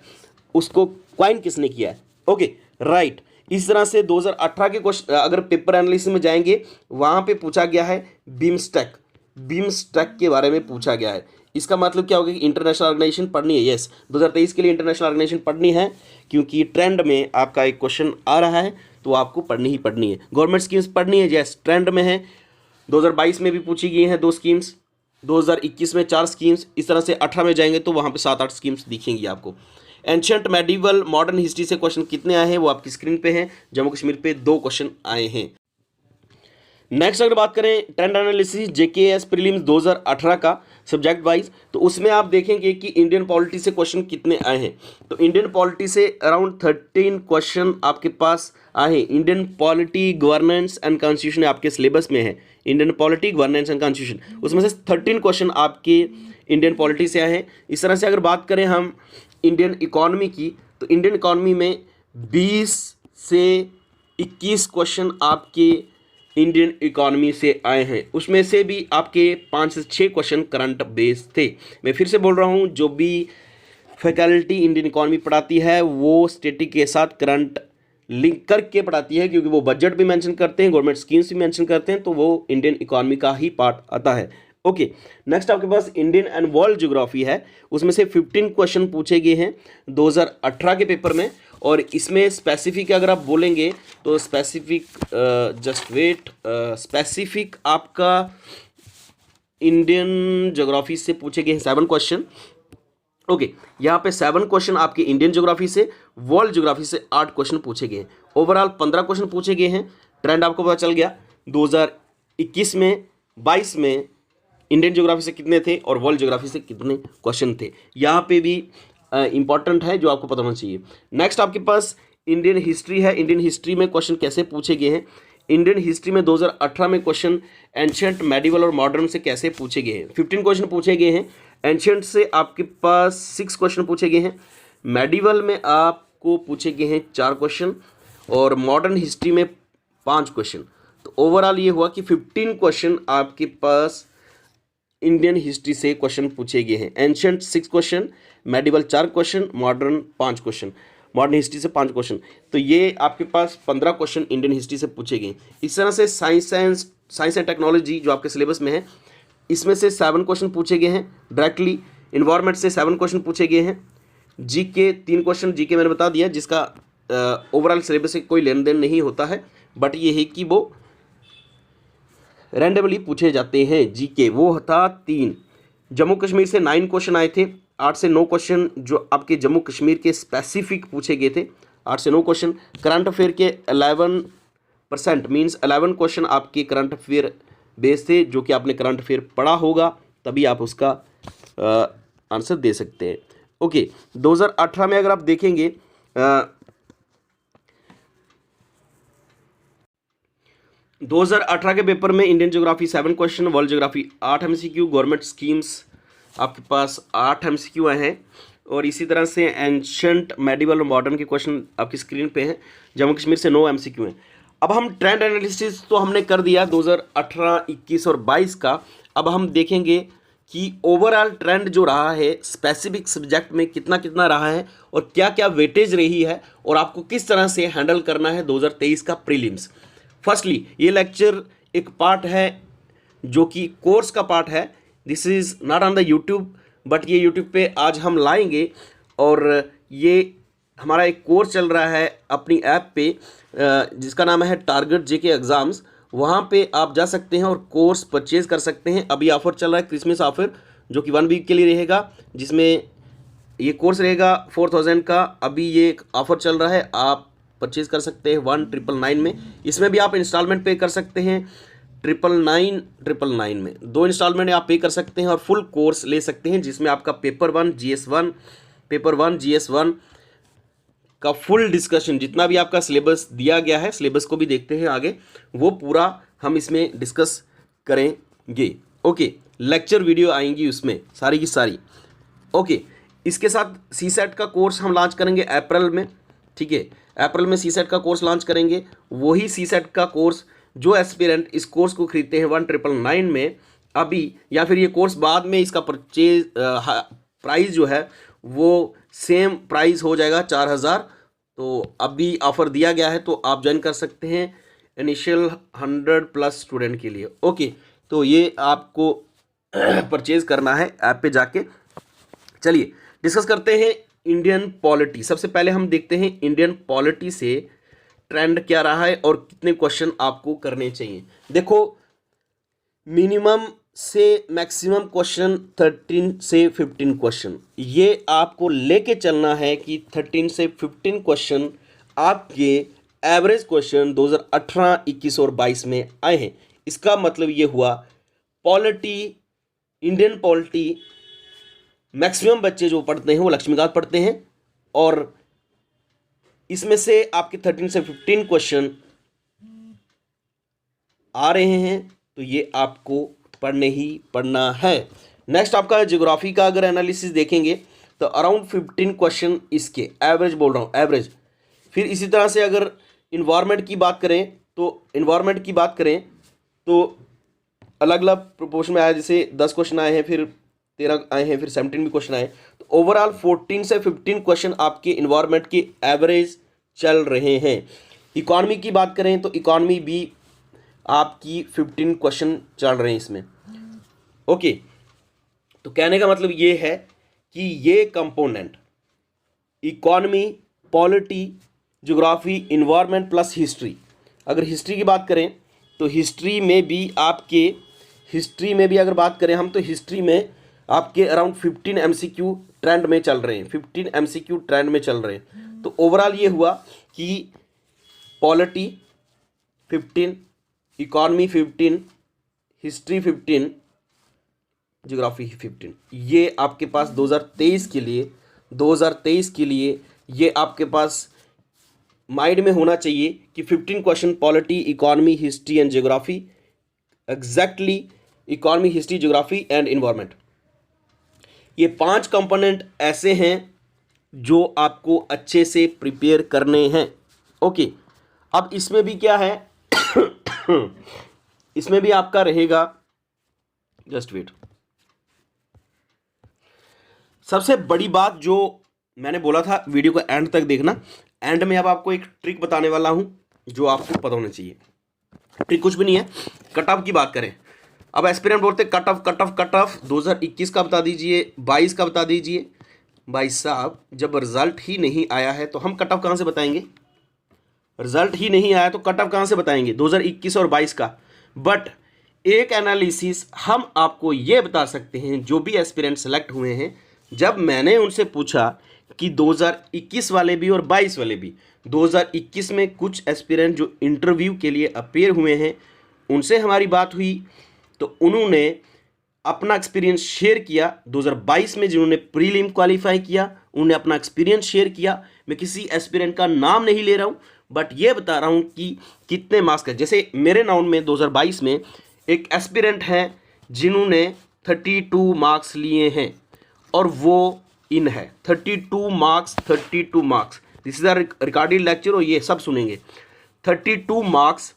उसको क्वाइन किसने किया है। Okay right. इस तरह से 2018 के क्वेश्चन अगर पेपर एनालिसिस में जाएंगे वहां पे पूछा गया है बीमस्टेक के बारे में पूछा गया है। इसका मतलब क्या होगा कि इंटरनेशनल ऑर्गेनाइजेशन पढ़नी है। यस, 2023 के लिए इंटरनेशनल ऑर्गेनाइजेशन पढ़नी है क्योंकि ट्रेंड में आपका एक क्वेश्चन आ रहा है तो आपको पढ़नी ही पढ़नी है। गवर्नमेंट स्कीम्स पढ़नी है, यस ट्रेंड में है। 2022 में भी पूछी गई हैं 2 स्कीम्स, 2021 में 4 स्कीम्स, इस तरह से 18 में जाएंगे तो वहाँ पे 7-8 स्कीम्स दिखेंगी आपको। एंशियंट मेडिवल मॉडर्न हिस्ट्री से क्वेश्चन कितने आए हैं वो आपकी स्क्रीन पे हैं। जम्मू कश्मीर पे 2 क्वेश्चन आए हैं। नेक्स्ट अगर बात करें ट्रेंड एनालिसिस जेकेएस प्रीलिम्स 2018 का सब्जेक्ट वाइज, तो उसमें आप देखेंगे कि इंडियन पॉलिटी से क्वेश्चन कितने आए हैं। तो इंडियन पॉलिटी से अराउंड 13 क्वेश्चन आपके पास आए हैं। Indian polity, governance and constitution आपके सिलेबस में है। Indian polity, governance and constitution, उसमें से 13 क्वेश्चन आपके इंडियन पॉलिटी से आए हैं। इस तरह से अगर बात करें हम इंडियन इकॉनमी की, तो इंडियन इकॉनमी में 20 से 21 क्वेश्चन आपके इंडियन इकॉनमी से आए हैं। उसमें से भी आपके 5 से 6 क्वेश्चन करंट बेस थे। मैं फिर से बोल रहा हूँ, जो भी फैकल्टी इंडियन इकॉनमी पढ़ाती है वो स्टैटिक के साथ करंट लिंक करके पढ़ाती है, क्योंकि वो बजट भी मेंशन करते हैं, गवर्नमेंट स्कीम्स भी मेंशन करते हैं, तो वो इंडियन इकॉनमी का ही पार्ट आता है। ओके, नेक्स्ट आपके पास इंडियन एंड वर्ल्ड ज्योग्राफी है। उसमें से 15 क्वेश्चन पूछे गए हैं 2018 के पेपर में। और इसमें स्पेसिफिक अगर आप बोलेंगे तो स्पेसिफिक स्पेसिफिक आपका इंडियन ज्योग्राफी से पूछे गए हैं 7 क्वेश्चन। ओके, यहाँ पे 7 क्वेश्चन आपके इंडियन ज्योग्राफी से, वर्ल्ड ज्योग्राफी से 8 क्वेश्चन पूछे गए हैं। ओवरऑल 15 क्वेश्चन पूछे गए हैं। ट्रेंड आपको पता चल गया 2021 में, 22 में इंडियन ज्योग्राफी से कितने थे और वर्ल्ड ज्योग्राफी से कितने क्वेश्चन थे। यहाँ पे भी इंपॉर्टेंट है जो आपको पता होना चाहिए। नेक्स्ट आपके पास इंडियन हिस्ट्री है। इंडियन हिस्ट्री में क्वेश्चन कैसे पूछे गए हैं? इंडियन हिस्ट्री में 2018 में क्वेश्चन एंशियंट, मेडिवल और मॉडर्न से कैसे पूछे गए हैं? 15 क्वेश्चन पूछे गए हैं। एंशियंट से आपके पास 6 क्वेश्चन पूछे गए हैं, मेडिवल में आपको पूछे गए हैं 4 क्वेश्चन और मॉडर्न हिस्ट्री में 5 क्वेश्चन। तो ओवरऑल ये हुआ कि 15 क्वेश्चन आपके पास इंडियन हिस्ट्री से क्वेश्चन पूछे गए हैं। Ancient 6 question, medieval 4 question, modern 5 question, modern history से 5 क्वेश्चन। तो ये आपके पास 15 क्वेश्चन इंडियन हिस्ट्री से पूछे गए। इस तरह से साइंस एंड टेक्नोलॉजी जो आपके सिलेबस में है, इसमें से 7 क्वेश्चन पूछे गए हैं डायरेक्टली। इन्वायरमेंट से 7 क्वेश्चन पूछे गए हैं। जीके 3 क्वेश्चन, जीके मैंने बता दिया, जिसका ओवरऑल सिलेबस से कोई लेन देन नहीं होता है, बट ये है कि वो रैंडमली पूछे जाते हैं। जीके वो था 3। जम्मू कश्मीर से 9 क्वेश्चन आए थे। 8 से 9 क्वेश्चन जो आपके जम्मू कश्मीर के स्पेसिफिक पूछे गए थे, 8 से 9 क्वेश्चन। करंट अफेयर के 11% मीन्स 11 क्वेश्चन आपके करंट अफेयर बेस थे, जो कि आपने करंट अफेयर पढ़ा होगा, तभी आप उसका आंसर दे सकते हैं। ओके, 2018 में अगर आप देखेंगे 2018 के पेपर में Indian geography 7 question, world geography 8 MCQ, government schemes आपके पास 8 MCQ आए हैं। और इसी तरह से एंशंट, मेडिवल और मॉडर्न के क्वेश्चन आपकी स्क्रीन पे हैं। जम्मू कश्मीर से 9 MCQ हैं। अब हम ट्रेंड एनालिसिस तो हमने कर दिया 2018, 21 और 22 का। अब हम देखेंगे कि ओवरऑल ट्रेंड जो रहा है स्पेसिफिक सब्जेक्ट में कितना कितना रहा है और क्या क्या वेटेज रही है और आपको किस तरह से हैंडल करना है 2023 का प्रीलिम्स। फर्स्टली ये लेक्चर एक पार्ट है जो कि कोर्स का पार्ट है। This is not on the YouTube, but ये यूट्यूब पे आज हम लाएंगे और ये हमारा एक कोर्स चल रहा है अपनी ऐप पे जिसका नाम है टारगेट जेके एग्ज़ाम्स। वहाँ पे आप जा सकते हैं और कोर्स परचेज़ कर सकते हैं। अभी ऑफ़र चल रहा है, क्रिसमस ऑफ़र, जो कि 1 वीक के लिए रहेगा, जिसमें ये कोर्स रहेगा 4000 का। अभी ये एक ऑफ़र चल रहा है, आप परचेज़ कर सकते हैं 1999 में। इसमें भी आप इंस्टॉलमेंट पे कर सकते हैं 999 में। 2 इंस्टॉलमेंट आप पे कर सकते हैं और फुल कोर्स ले सकते हैं, जिसमें आपका पेपर 1 GS1 का फुल डिस्कशन, जितना भी आपका सिलेबस दिया गया है, सिलेबस को भी देखते हैं आगे, वो पूरा हम इसमें डिस्कस करेंगे। ओके, लेक्चर वीडियो आएंगी उसमें सारी की सारी। ओके, इसके साथ CSET का कोर्स हम लॉन्च करेंगे अप्रैल में। ठीक है, अप्रैल में CSET का कोर्स लॉन्च करेंगे। वही CSET का कोर्स जो एस्पिरेंट इस कोर्स को खरीदते हैं 1999 में अभी, या फिर ये कोर्स बाद में, इसका परचेज प्राइस जो है वो सेम प्राइस हो जाएगा 4000। तो अभी ऑफ़र दिया गया है, तो आप ज्वाइन कर सकते हैं इनिशियल 100+ स्टूडेंट के लिए। ओके, तो ये आपको परचेज करना है ऐप पे जाके। चलिए डिस्कस करते हैं इंडियन पॉलिटी। सबसे पहले हम देखते हैं इंडियन पॉलिटी से ट्रेंड क्या रहा है और कितने क्वेश्चन आपको करने चाहिए। देखो, मिनिमम से मैक्सिमम क्वेश्चन 13 से 15 क्वेश्चन, ये आपको लेके चलना है कि 13 से 15 क्वेश्चन आपके एवरेज क्वेश्चन 2018, 21 और 22 में आए हैं। इसका मतलब ये हुआ पॉलिटी, इंडियन पॉलिटी मैक्सिमम बच्चे जो पढ़ते हैं वो लक्ष्मीकांत पढ़ते हैं, और इसमें से आपके 13 से 15 क्वेश्चन आ रहे हैं, तो ये आपको पढ़ने ही पढ़ना है। नेक्स्ट आपका ज्योग्राफी का अगर एनालिसिस देखेंगे तो अराउंड 15 क्वेश्चन इसके एवरेज बोल रहा हूँ, एवरेज। फिर इसी तरह से अगर इन्वायरमेंट की बात करें तो अलग अलग प्रोपोर्शन में आया, जैसे 10 क्वेश्चन आए हैं, फिर 13 आए हैं, फिर 17 भी क्वेश्चन आए। तो ओवरऑल 14 से 15 क्वेश्चन आपके इन्वायरमेंट के एवरेज चल रहे हैं। इकॉनमी की बात करें तो इकॉनमी भी आपकी 15 क्वेश्चन चल रहे हैं इसमें। ओके, तो कहने का मतलब ये है कि ये component economy, polity, geography, environment plus history. अगर हिस्ट्री की बात करें तो हिस्ट्री में भी अगर बात करें हम, तो हिस्ट्री में आपके अराउंड 15 MCQ ट्रेंड में चल रहे हैं, 15 MCQ ट्रेंड में चल रहे हैं। तो ओवरऑल ये हुआ कि पॉलिटी 15, इकॉनमी 15, हिस्ट्री 15, ज्योग्राफी 15। ये आपके पास 2023 के लिए ये आपके पास माइंड में होना चाहिए कि 15 question polity, economy, history and geography, exactly economy, history, geography and environment, ये 5 कंपोनेंट ऐसे हैं जो आपको अच्छे से प्रिपेयर करने हैं। ओके, अब इसमें भी क्या है इसमें भी आपका रहेगा, जस्ट वेट, सबसे बड़ी बात जो मैंने बोला था वीडियो को एंड तक देखना। एंड में अब आपको एक ट्रिक बताने वाला हूं जो आपको पता होना चाहिए। ट्रिक कुछ भी नहीं है, कट ऑफ की बात करें। अब एस्पिरेंट बोलते cut off cut off cut off 2021 का बता दीजिए, 22 का बता दीजिए। भाई साहब, जब रिजल्ट ही नहीं आया है तो हम कट ऑफ कहां से बताएंगे? रिजल्ट ही नहीं आया तो कट ऑफ कहां से बताएंगे 2021 और 22 का? बट एक एनालिसिस हम आपको ये बता सकते हैं, जो भी एस्पिरेंट सेलेक्ट हुए हैं, जब मैंने उनसे पूछा कि 2021 वाले भी और 22 वाले भी, 2021 में कुछ एस्पिरेंट जो इंटरव्यू के लिए अपेयर हुए हैं उनसे हमारी बात हुई तो उन्होंने अपना एक्सपीरियंस शेयर किया। 2022 में जिन्होंने प्रीलिम क्वालिफाई किया उन्होंने अपना एक्सपीरियंस शेयर किया। मैं किसी एस्पिरेंट का नाम नहीं ले रहा हूँ, बट ये बता रहा हूँ कि कितने मार्क्स का। जैसे मेरे नाउन में 2022 में एक एस्पिरेंट हैं जिन्होंने 32 मार्क्स लिए हैं और वो इन है 32 marks, 32 marks. This is a recorded lecture और ये सब सुनेंगे। 32 मार्क्स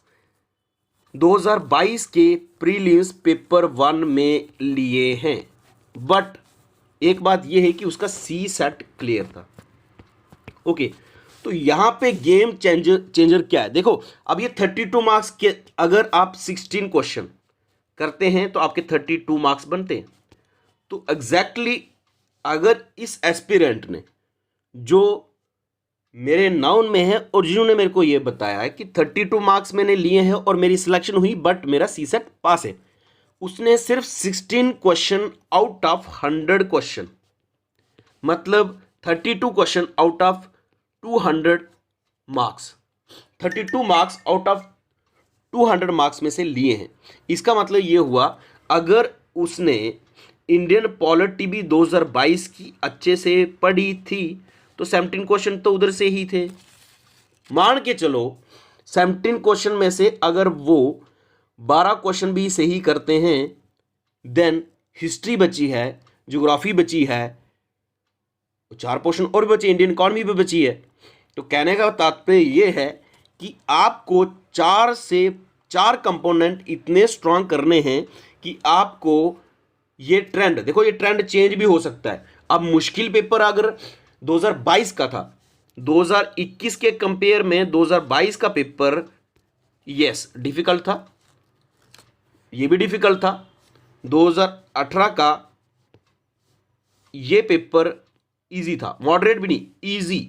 2022 के प्रीलिम्स पेपर 1 में लिए हैं। बट एक बात ये है कि उसका सी सेट क्लियर था। ओके, तो यहां पे गेम चेंजर क्या है? देखो, अब ये 32 मार्क्स के अगर आप 16 क्वेश्चन करते हैं तो आपके 32 मार्क्स बनते हैं। तो एग्जैक्टली अगर इस एस्पिरेंट ने जो मेरे नाउन में है और जिन्होंने मेरे को ये बताया है कि 32 मार्क्स मैंने लिए हैं और मेरी सिलेक्शन हुई बट मेरा सी सेट पास है, उसने सिर्फ 16 क्वेश्चन आउट ऑफ 100 क्वेश्चन, मतलब 32 question out of 200 marks, 32 marks out of 200 marks में से लिए हैं। इसका मतलब ये हुआ अगर उसने इंडियन पॉलिटी भी 2022 की अच्छे से पढ़ी थी तो 17 क्वेश्चन तो उधर से ही थे। मान के चलो 17 क्वेश्चन में से अगर वो 12 क्वेश्चन भी सही करते हैं, देन हिस्ट्री बची है, ज्योग्राफी बची है, 4 पोर्शन और भी बची, इंडियन इकोनॉमी भी बची है। तो कहने का तात्पर्य ये है कि आपको 4 से 4 कंपोनेंट इतने स्ट्रांग करने हैं कि आपको ये ट्रेंड, देखो ये ट्रेंड चेंज भी हो सकता है। अब मुश्किल पेपर अगर 2022 का था, 2021 के कंपेयर में 2022 का पेपर यस डिफिकल्ट था, ये भी डिफिकल्ट था। 2018 का ये पेपर इजी था, मॉडरेट भी नहीं, इजी,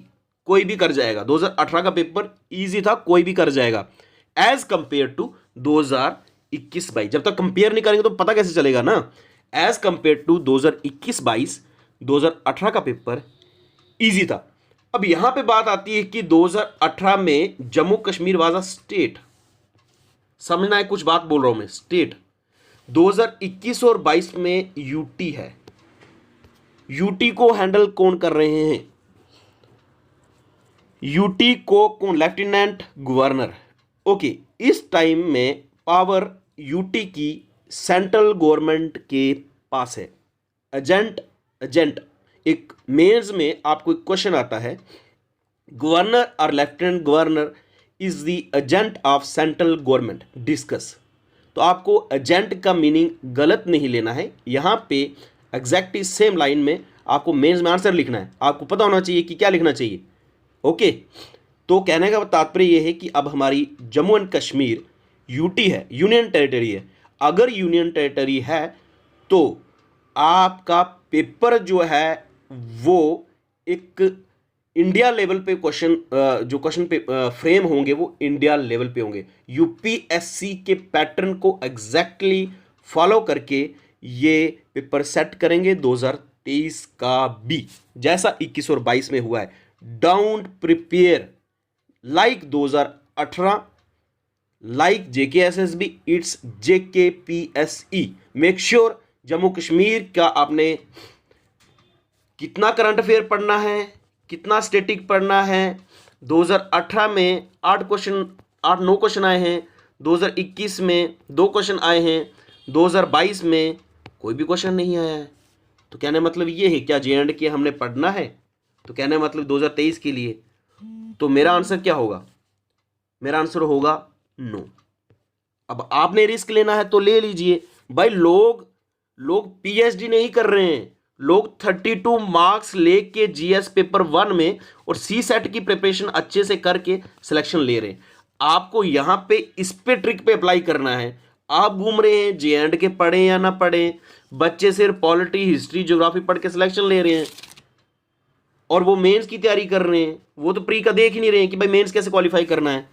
कोई भी कर जाएगा। 2018 का पेपर इजी था, कोई भी कर जाएगा, एज कंपेयर टू 2021-22। जब तक कंपेयर नहीं करेंगे तो पता कैसे चलेगा ना। एज कंपेयर टू 2021-22 2018 का पेपर इजी था। अब यहां पे बात आती है कि 2018 में Jammu Kashmir was a state, समझना है कुछ बात बोल रहा हूं मैं, स्टेट। 2021 और 22 में यूटी है। यूटी को हैंडल कौन कर रहे हैं? यूटी को कौन? Lieutenant governor. ओके, इस टाइम में पावर यूटी की सेंट्रल गवर्नमेंट के पास है। एजेंट एक मेंस में आपको एक क्वेश्चन आता है, गवर्नर और lieutenant governor is the agent of central government, discuss. तो आपको एजेंट का मीनिंग गलत नहीं लेना है, यहां पे एग्जैक्टली सेम लाइन में आपको मेंस में आंसर लिखना है। आपको पता होना चाहिए कि क्या लिखना चाहिए। ओके, तो कहने का तात्पर्य यह है कि अब हमारी जम्मू एंड कश्मीर यूटी है, यूनियन टेरिटरी है। अगर यूनियन टेरिटरी है तो आपका पेपर जो है वो एक इंडिया लेवल पे क्वेश्चन, जो क्वेश्चन पे फ्रेम होंगे वो इंडिया लेवल पे होंगे। यूपीएससी के पैटर्न को एग्जैक्टली फॉलो करके ये पेपर सेट करेंगे 2023 का भी, जैसा 21 और 22 में हुआ है। Don't prepare like 2018, like JKSSB, it's JKPSE. Make sure Jammu Kashmir का आपने कितना करंट अफेयर पढ़ना है, कितना स्टैटिक पढ़ना है, 2018 में 8-9 क्वेश्चन आए हैं, 2021 में 2 क्वेश्चन आए हैं, 2022 में कोई भी क्वेश्चन नहीं आया है। तो कहने मतलब ये है, क्या J&K हमने पढ़ना है? तो कहने मतलब 2023 के लिए तो मेरा आंसर क्या होगा? मेरा आंसर होगा नो। अब आपने रिस्क लेना है तो ले लीजिए भाई। लोग पीएचडी नहीं कर रहे हैं, लोग 32 मार्क्स लेके जीएस पेपर 1 में और सी सेट की प्रिपरेशन अच्छे से करके सिलेक्शन ले रहे हैं। आपको यहां पे इस पे ट्रिक पे अप्लाई करना है। आप घूम रहे हैं J&K पढ़े या ना पढ़े, बच्चे सिर्फ पॉलिटी, हिस्ट्री, ज्योग्राफी पढ़ के सिलेक्शन ले रहे हैं और वो मेंस की तैयारी कर रहे हैं। वो तो प्री का देख ही नहीं रहे हैं कि भाई मेंस कैसे क्वालिफाई करना है।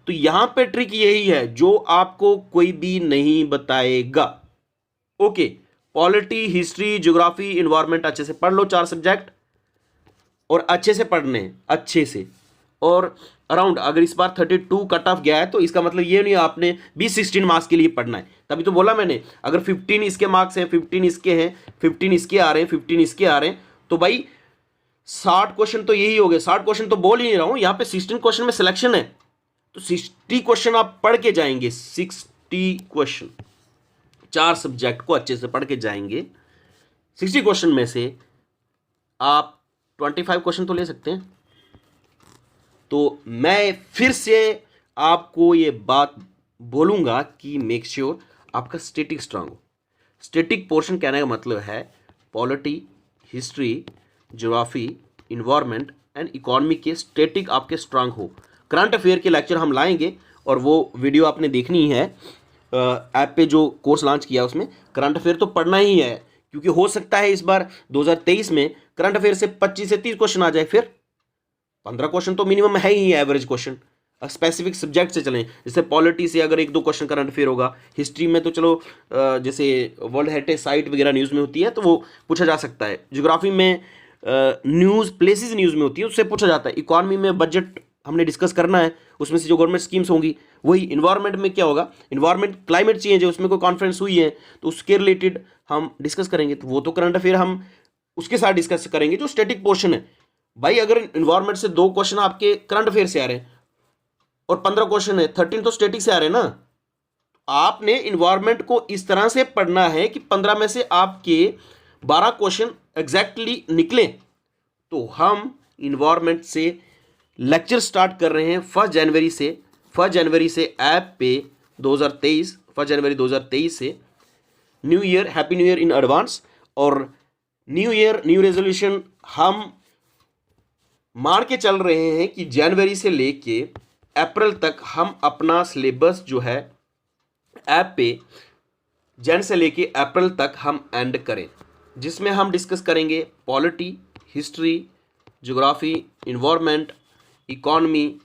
तो यहां पे ट्रिक यही है जो आपको कोई भी नहीं बताएगा। Okay, polity, history, geography, environment अच्छे से पढ़ लो, 4 सब्जेक्ट, और अच्छे से पढ़ने, अच्छे से। और अराउंड अगर इस बार 32 कट ऑफ गया है तो इसका मतलब ये नहीं आपने 20-16 मार्क्स के लिए पढ़ना है। तभी तो बोला मैंने, अगर 15 इसके मार्क्स हैं, 15 इसके हैं, 15 इसके आ रहे हैं, 15 इसके आ रहे हैं, तो भाई 60 क्वेश्चन तो यही हो गए। 60 क्वेश्चन तो बोल ही नहीं रहा हूं, यहां पे 16 क्वेश्चन में सिलेक्शन है। तो 60 क्वेश्चन आप पढ़ के जाएंगे, 60 क्वेश्चन, 4 सब्जेक्ट को अच्छे से पढ़ के जाएंगे। 60 क्वेश्चन में से आप 25 क्वेश्चन तो ले सकते हैं। तो मैं फिर से आपको ये बात बोलूंगा कि मेक श्योर आपका स्टैटिक स्ट्रांग हो। स्टैटिक पोर्शन कहने का मतलब है polity, history, geography, environment and economy के स्टैटिक आपके स्ट्रांग हो। करंट अफेयर के लेक्चर हम लाएंगे और वो वीडियो आपने देखनी है। ऐप पे जो कोर्स लॉन्च किया उसमें करंट अफेयर तो पढ़ना ही है, क्योंकि हो सकता है इस बार 2023 में करंट अफेयर से 25 से 30 क्वेश्चन आ जाए, फिर 15 क्वेश्चन तो मिनिमम है ही एवरेज क्वेश्चन। स्पेसिफिक सब्जेक्ट से चलें, जैसे पॉलिटी से अगर 1-2 क्वेश्चन करंट अफेयर होगा, हिस्ट्री में तो चलो जैसे वर्ल्ड हेरिटेज साइट वगैरह न्यूज़ में होती है तो वो पूछा जा सकता है। ज्योग्राफी में न्यूज़, प्लेसेस न्यूज़ में होती है, उससे पूछा जाता है। इकोनॉमी में बजट हमने डिस्कस करना है, उसमें से जो गवर्नमेंट स्कीम्स होंगी वही। इन्वायरमेंट में क्या होगा, इन्वायरमेंट क्लाइमेट चेंज है, उसमें कोई कॉन्फ्रेंस हुई है तो उसके रिलेटेड हम डिस्कस करेंगे, तो वो तो करंट अफेयर हम उसके साथ डिस्कस करेंगे जो स्टैटिक पोर्शन है। भाई अगर इन्वायरमेंट से 2 क्वेश्चन आपके करंट अफेयर से आ रहे हैं और 15 क्वेश्चन है, 13 तो स्टैटिक से आ रहे हैं ना। आपने इन्वायरमेंट को इस तरह से पढ़ना है कि 15 में से आपके 12 क्वेश्चन एग्जैक्टली निकले। तो हम इन्वायरमेंट से लेक्चर स्टार्ट कर रहे हैं 1 जनवरी से। 1 जनवरी से ऐप पे 2023, 1 जनवरी 2023 से new year, happy new year in advance. और न्यू ईयर, न्यू रेजोल्यूशन हम मान के चल रहे हैं कि जनवरी से लेके अप्रैल तक हम अपना सिलेबस जो है ऐप पे जन से लेके अप्रैल तक हम एंड करें, जिसमें हम डिस्कस करेंगे polity, history, geography, environment, economy,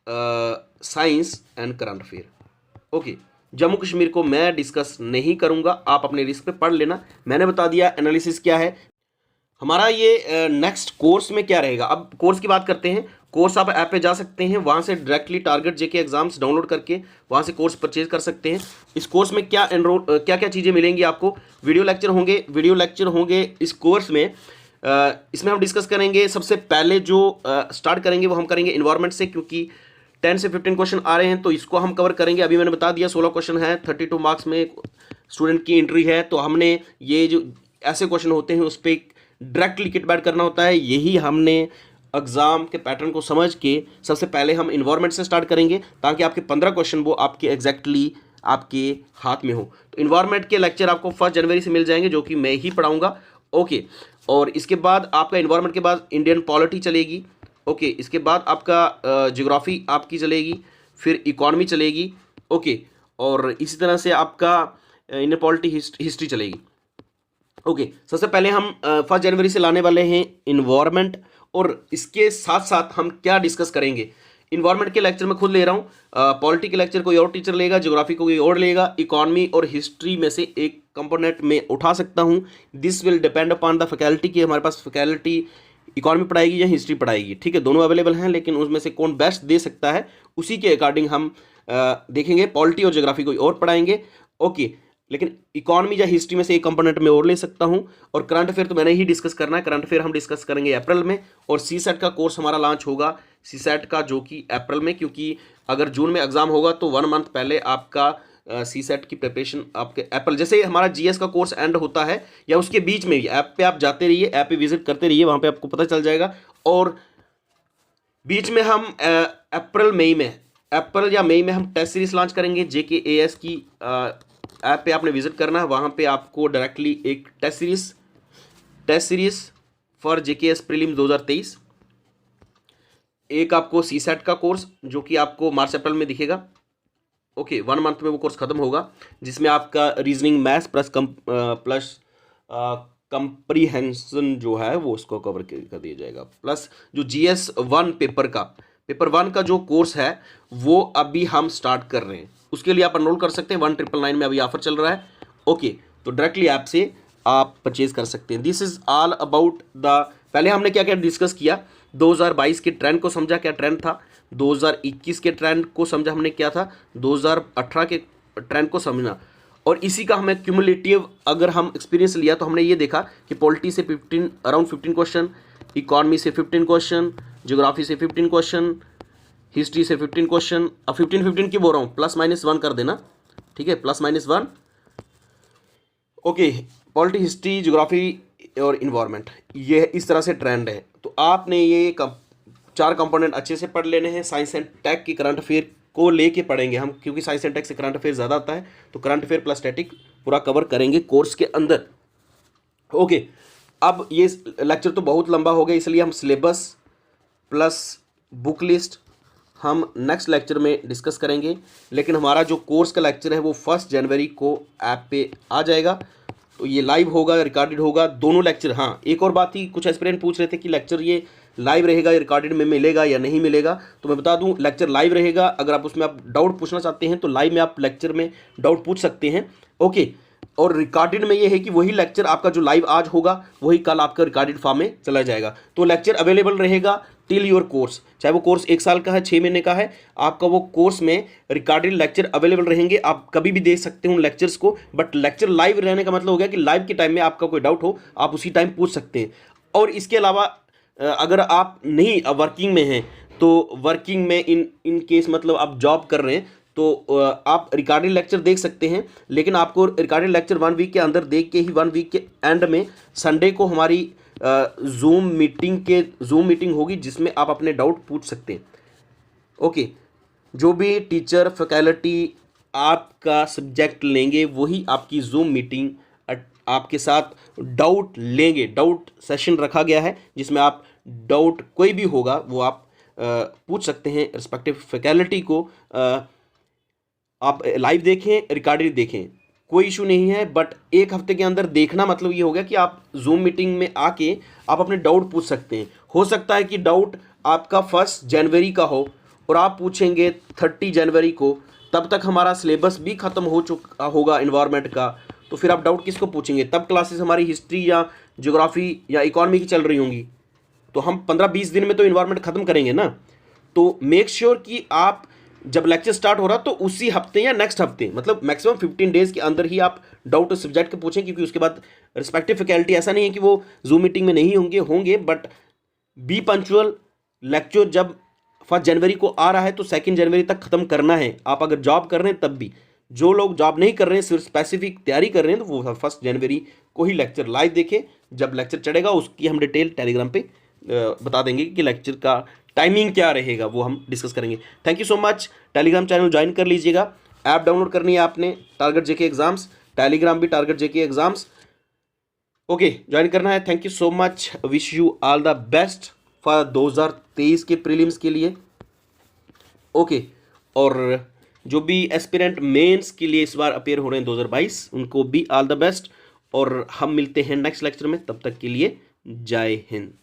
science and current affair. Okay, Jammu Kashmir को मैं डिस्कस नहीं करूंगा, आप अपने रिस्क पे पढ़ लेना। मैंने बता दिया एनालिसिस क्या है हमारा। ये नेक्स्ट कोर्स में क्या रहेगा। अब कोर्स की बात करते हैं। कोर्स आप ऐप पे जा सकते हैं, वहाँ से डायरेक्टली टारगेट जेके एग्जाम्स डाउनलोड करके वहाँ से कोर्स परचेज कर सकते हैं। इस कोर्स में क्या क्या चीज़ें मिलेंगी आपको। वीडियो लेक्चर होंगे इस कोर्स में। इसमें हम डिस्कस करेंगे, सबसे पहले जो स्टार्ट करेंगे वो हम करेंगे इन्वायरमेंट से, क्योंकि 10 से 15 क्वेश्चन आ रहे हैं तो इसको हम कवर करेंगे। अभी मैंने बता दिया 16 क्वेश्चन है, 32 मार्क्स में स्टूडेंट की एंट्री है। तो हमने ये जो ऐसे क्वेश्चन होते हैं उस पर डायरेक्टली किट बैट करना होता है। यही हमने एग्जाम के पैटर्न को समझ के सबसे पहले हम इन्वायरमेंट से स्टार्ट करेंगे, ताकि आपके 15 क्वेश्चन वो आपके एग्जैक्टली आपके हाथ में हो। तो इन्वायरमेंट के लेक्चर आपको 1 जनवरी से मिल जाएंगे, जो कि मैं ही पढ़ाऊंगा। ओके, और इसके बाद आपका इन्वायरमेंट के बाद इंडियन पॉलिटी चलेगी। ओके, इसके बाद आपका ज्योग्राफी आपकी चलेगी, फिर इकोनॉमी चलेगी। ओके, और इसी तरह से आपका इंडियन पॉलिटी, हिस्ट्री चलेगी। ओके, सबसे पहले हम 1 जनवरी से लाने वाले हैं इन्वायरमेंट, और इसके साथ साथ हम क्या डिस्कस करेंगे। इन्वायरमेंट के लेक्चर मैं खुद ले रहा हूँ, पॉलिटी के लेक्चर कोई और टीचर लेगा, ज्योग्राफी को कोई और लेगा, इकोनॉमी और हिस्ट्री में से एक कंपोनेंट में उठा सकता हूँ। This will depend upon the faculty कि हमारे पास फैकल्टी इकोनॉमी पढ़ाएगी या हिस्ट्री पढ़ाएगी। ठीक है, दोनों अवेलेबल हैं, लेकिन उसमें से कौन बेस्ट दे सकता है, उसी के अकॉर्डिंग हम देखेंगे। पॉलिटी और ज्योग्राफी कोई और पढ़ाएंगे। ओके, लेकिन इकोनॉमी या हिस्ट्री में से एक कंपोनेंट में और ले सकता हूं। और करंट अफेयर तो मैंने ही डिस्कस करना है, करंट अफेयर हम डिस्कस करेंगे अप्रैल में। और सी सेट का कोर्स हमारा लॉन्च होगा सी सेट का, जो कि अप्रैल में, क्योंकि अगर जून में एग्जाम होगा तो 1 मंथ पहले आपका सी सेट की प्रिपरेशन आपके अप्रैल, जैसे हमारा जीएस का कोर्स एंड होता है या उसके बीच में भी ऐप पे आप जाते रहिए, ऐप पे विजिट करते रहिए, वहाँ पे आपको पता चल जाएगा। और बीच में हम अप्रैल या मई में हम टेस्ट सीरीज लॉन्च करेंगे JKAS की। ऐप पे आपने विजिट करना है, वहाँ पे आपको डायरेक्टली एक test series for JKS prelims 2023, एक आपको सी सेट का कोर्स जो कि आपको मार्च अप्रैल में दिखेगा। ओके, 1 मंथ में वो कोर्स खत्म होगा, जिसमें आपका रीजनिंग मैथ्स प्लस कंप्रीहेंशन जो है वो उसको कवर कर दिया जाएगा। प्लस जो GS1 पेपर 1 का जो कोर्स है वो अभी हम स्टार्ट कर रहे हैं, उसके लिए आप एनरोल कर सकते हैं। 1999 में अभी ऑफर चल रहा है। ओके, तो डायरेक्टली ऐप से आप परचेज कर सकते हैं। This is all about the, पहले हमने क्या क्या डिस्कस किया, 2022 के ट्रेंड को समझा, क्या ट्रेंड था, 2021 के ट्रेंड को समझा हमने क्या था, 2018 के ट्रेंड को समझना। और इसी का हमें क्यूमुलेटिव अगर हम एक्सपीरियंस लिया तो हमने ये देखा कि पॉलिटी से अराउंड 15 क्वेश्चन, इकोनॉमी से 15 क्वेश्चन, ज्योग्राफी से 15 क्वेश्चन, हिस्ट्री से 15 क्वेश्चन। अब 15 की बोल रहा हूँ, +-1 कर देना, ठीक है, +-1। ओके, पॉलिटी, हिस्ट्री, ज्योग्राफी और इन्वायरमेंट, ये इस तरह से ट्रेंड है। तो आपने ये 4 कंपोनेंट अच्छे से पढ़ लेने हैं। साइंस एंड टेक की करंट अफेयर को लेके पढ़ेंगे हम, क्योंकि साइंस एंड टेक से करंट अफेयर ज़्यादा आता है, तो करंट अफेयर प्लस स्टैटिक पूरा कवर करेंगे कोर्स के अंदर। ओके, अब ये लेक्चर तो बहुत लंबा हो गया, इसलिए हम सिलेबस प्लस बुक लिस्ट हम नेक्स्ट लेक्चर में डिस्कस करेंगे। लेकिन हमारा जो कोर्स का लेक्चर है वो 1 जनवरी को ऐप पे आ जाएगा, तो ये लाइव होगा, रिकॉर्डेड होगा, दोनों लेक्चर। हाँ, एक और बात थी, कुछ एस्पिरेंट पूछ रहे थे कि लेक्चर ये लाइव रहेगा या रिकॉर्डेड में मिलेगा या नहीं मिलेगा, तो मैं बता दूं लेक्चर लाइव रहेगा। अगर आप उसमें आप डाउट पूछना चाहते हैं तो लाइव में आप लेक्चर में डाउट पूछ सकते हैं। ओके, और रिकॉर्डेड में ये है कि वही लेक्चर आपका जो लाइव आज होगा वही कल आपका रिकॉर्डेड फॉर्म में चला जाएगा। तो लेक्चर अवेलेबल रहेगा टिल योर कोर्स, चाहे वो कोर्स 1 साल का है, 6 महीने का है, आपका वो कोर्स में रिकॉर्डेड लेक्चर अवेलेबल रहेंगे। आप कभी भी देख सकते हो उन लेक्चर्स को, बट लेक्चर लाइव रहने का मतलब हो गया कि लाइव के टाइम में आपका कोई डाउट हो आप उसी टाइम पूछ सकते हैं। और इसके अलावा अगर आप नहीं वर्किंग में हैं तो वर्किंग में इन केस मतलब आप जॉब कर रहे हैं तो आप रिकॉर्डेड लेक्चर देख सकते हैं। लेकिन आपको रिकॉर्डेड लेक्चर 1 वीक के अंदर देख के ही 1 वीक के एंड में संडे को हमारी जूम मीटिंग होगी, जिसमें आप अपने डाउट पूछ सकते हैं। ओके, जो भी टीचर फैकल्टी आपका सब्जेक्ट लेंगे वही आपकी जूम मीटिंग आपके साथ डाउट लेंगे। डाउट सेशन रखा गया है जिसमें आप डाउट कोई भी होगा वो आप पूछ सकते हैं रिस्पेक्टिव फैकल्टी को। आप लाइव देखें, रिकॉर्डेड देखें, कोई इशू नहीं है, बट 1 हफ्ते के अंदर देखना मतलब ये हो गया कि आप जूम मीटिंग में आके आप अपने डाउट पूछ सकते हैं। हो सकता है कि डाउट आपका 1 जनवरी का हो और आप पूछेंगे 30 जनवरी को, तब तक हमारा सिलेबस भी ख़त्म हो चुका होगा इन्वायरमेंट का, तो फिर आप डाउट किसको पूछेंगे? तब क्लासेस हमारी हिस्ट्री या ज्योग्राफी या इकोनॉमी की चल रही होंगी, तो हम 15-20 दिन में तो इन्वायरमेंट ख़त्म करेंगे ना। तो मेक श्योर कि आप जब लेक्चर स्टार्ट हो रहा तो उसी हफ्ते या नेक्स्ट हफ्ते, मतलब मैक्सिमम 15 डेज के अंदर ही आप डाउट उस सब्जेक्ट के पूछें, क्योंकि उसके बाद रिस्पेक्टिव फैकल्टी, ऐसा नहीं है कि वो जूम मीटिंग में नहीं होंगे, बट बी पंक्चुअल। लेक्चर जब 1 जनवरी को आ रहा है तो 2 जनवरी तक ख़त्म करना है। आप अगर जॉब कर रहे हैं तब भी, जो लोग जॉब नहीं कर रहे हैं सिर्फ स्पेसिफिक तैयारी कर रहे हैं, तो वो 1 जनवरी को ही लेक्चर लाइव देखें। जब लेक्चर चढ़ेगा उसकी हम डिटेल टेलीग्राम पे बता देंगे कि लेक्चर का टाइमिंग क्या रहेगा, वो हम डिस्कस करेंगे। Thank you so much. Telegram channel join कर लीजिएगा। ऐप डाउनलोड करनी है आपने, टारगेट जेके एग्जाम्स, टेलीग्राम भी टारगेट जेके एग्जाम्स। ओके, ज्वाइन करना है। Thank you so much. Wish you all the best for 2023 के प्रीलिम्स के लिए। ओके, और जो भी एस्पिरेंट मेंस के लिए इस बार अपेयर हो रहे हैं 2022, उनको भी ऑल द बेस्ट। और हम मिलते हैं नेक्स्ट लेक्चर में, तब तक के लिए जय हिंद।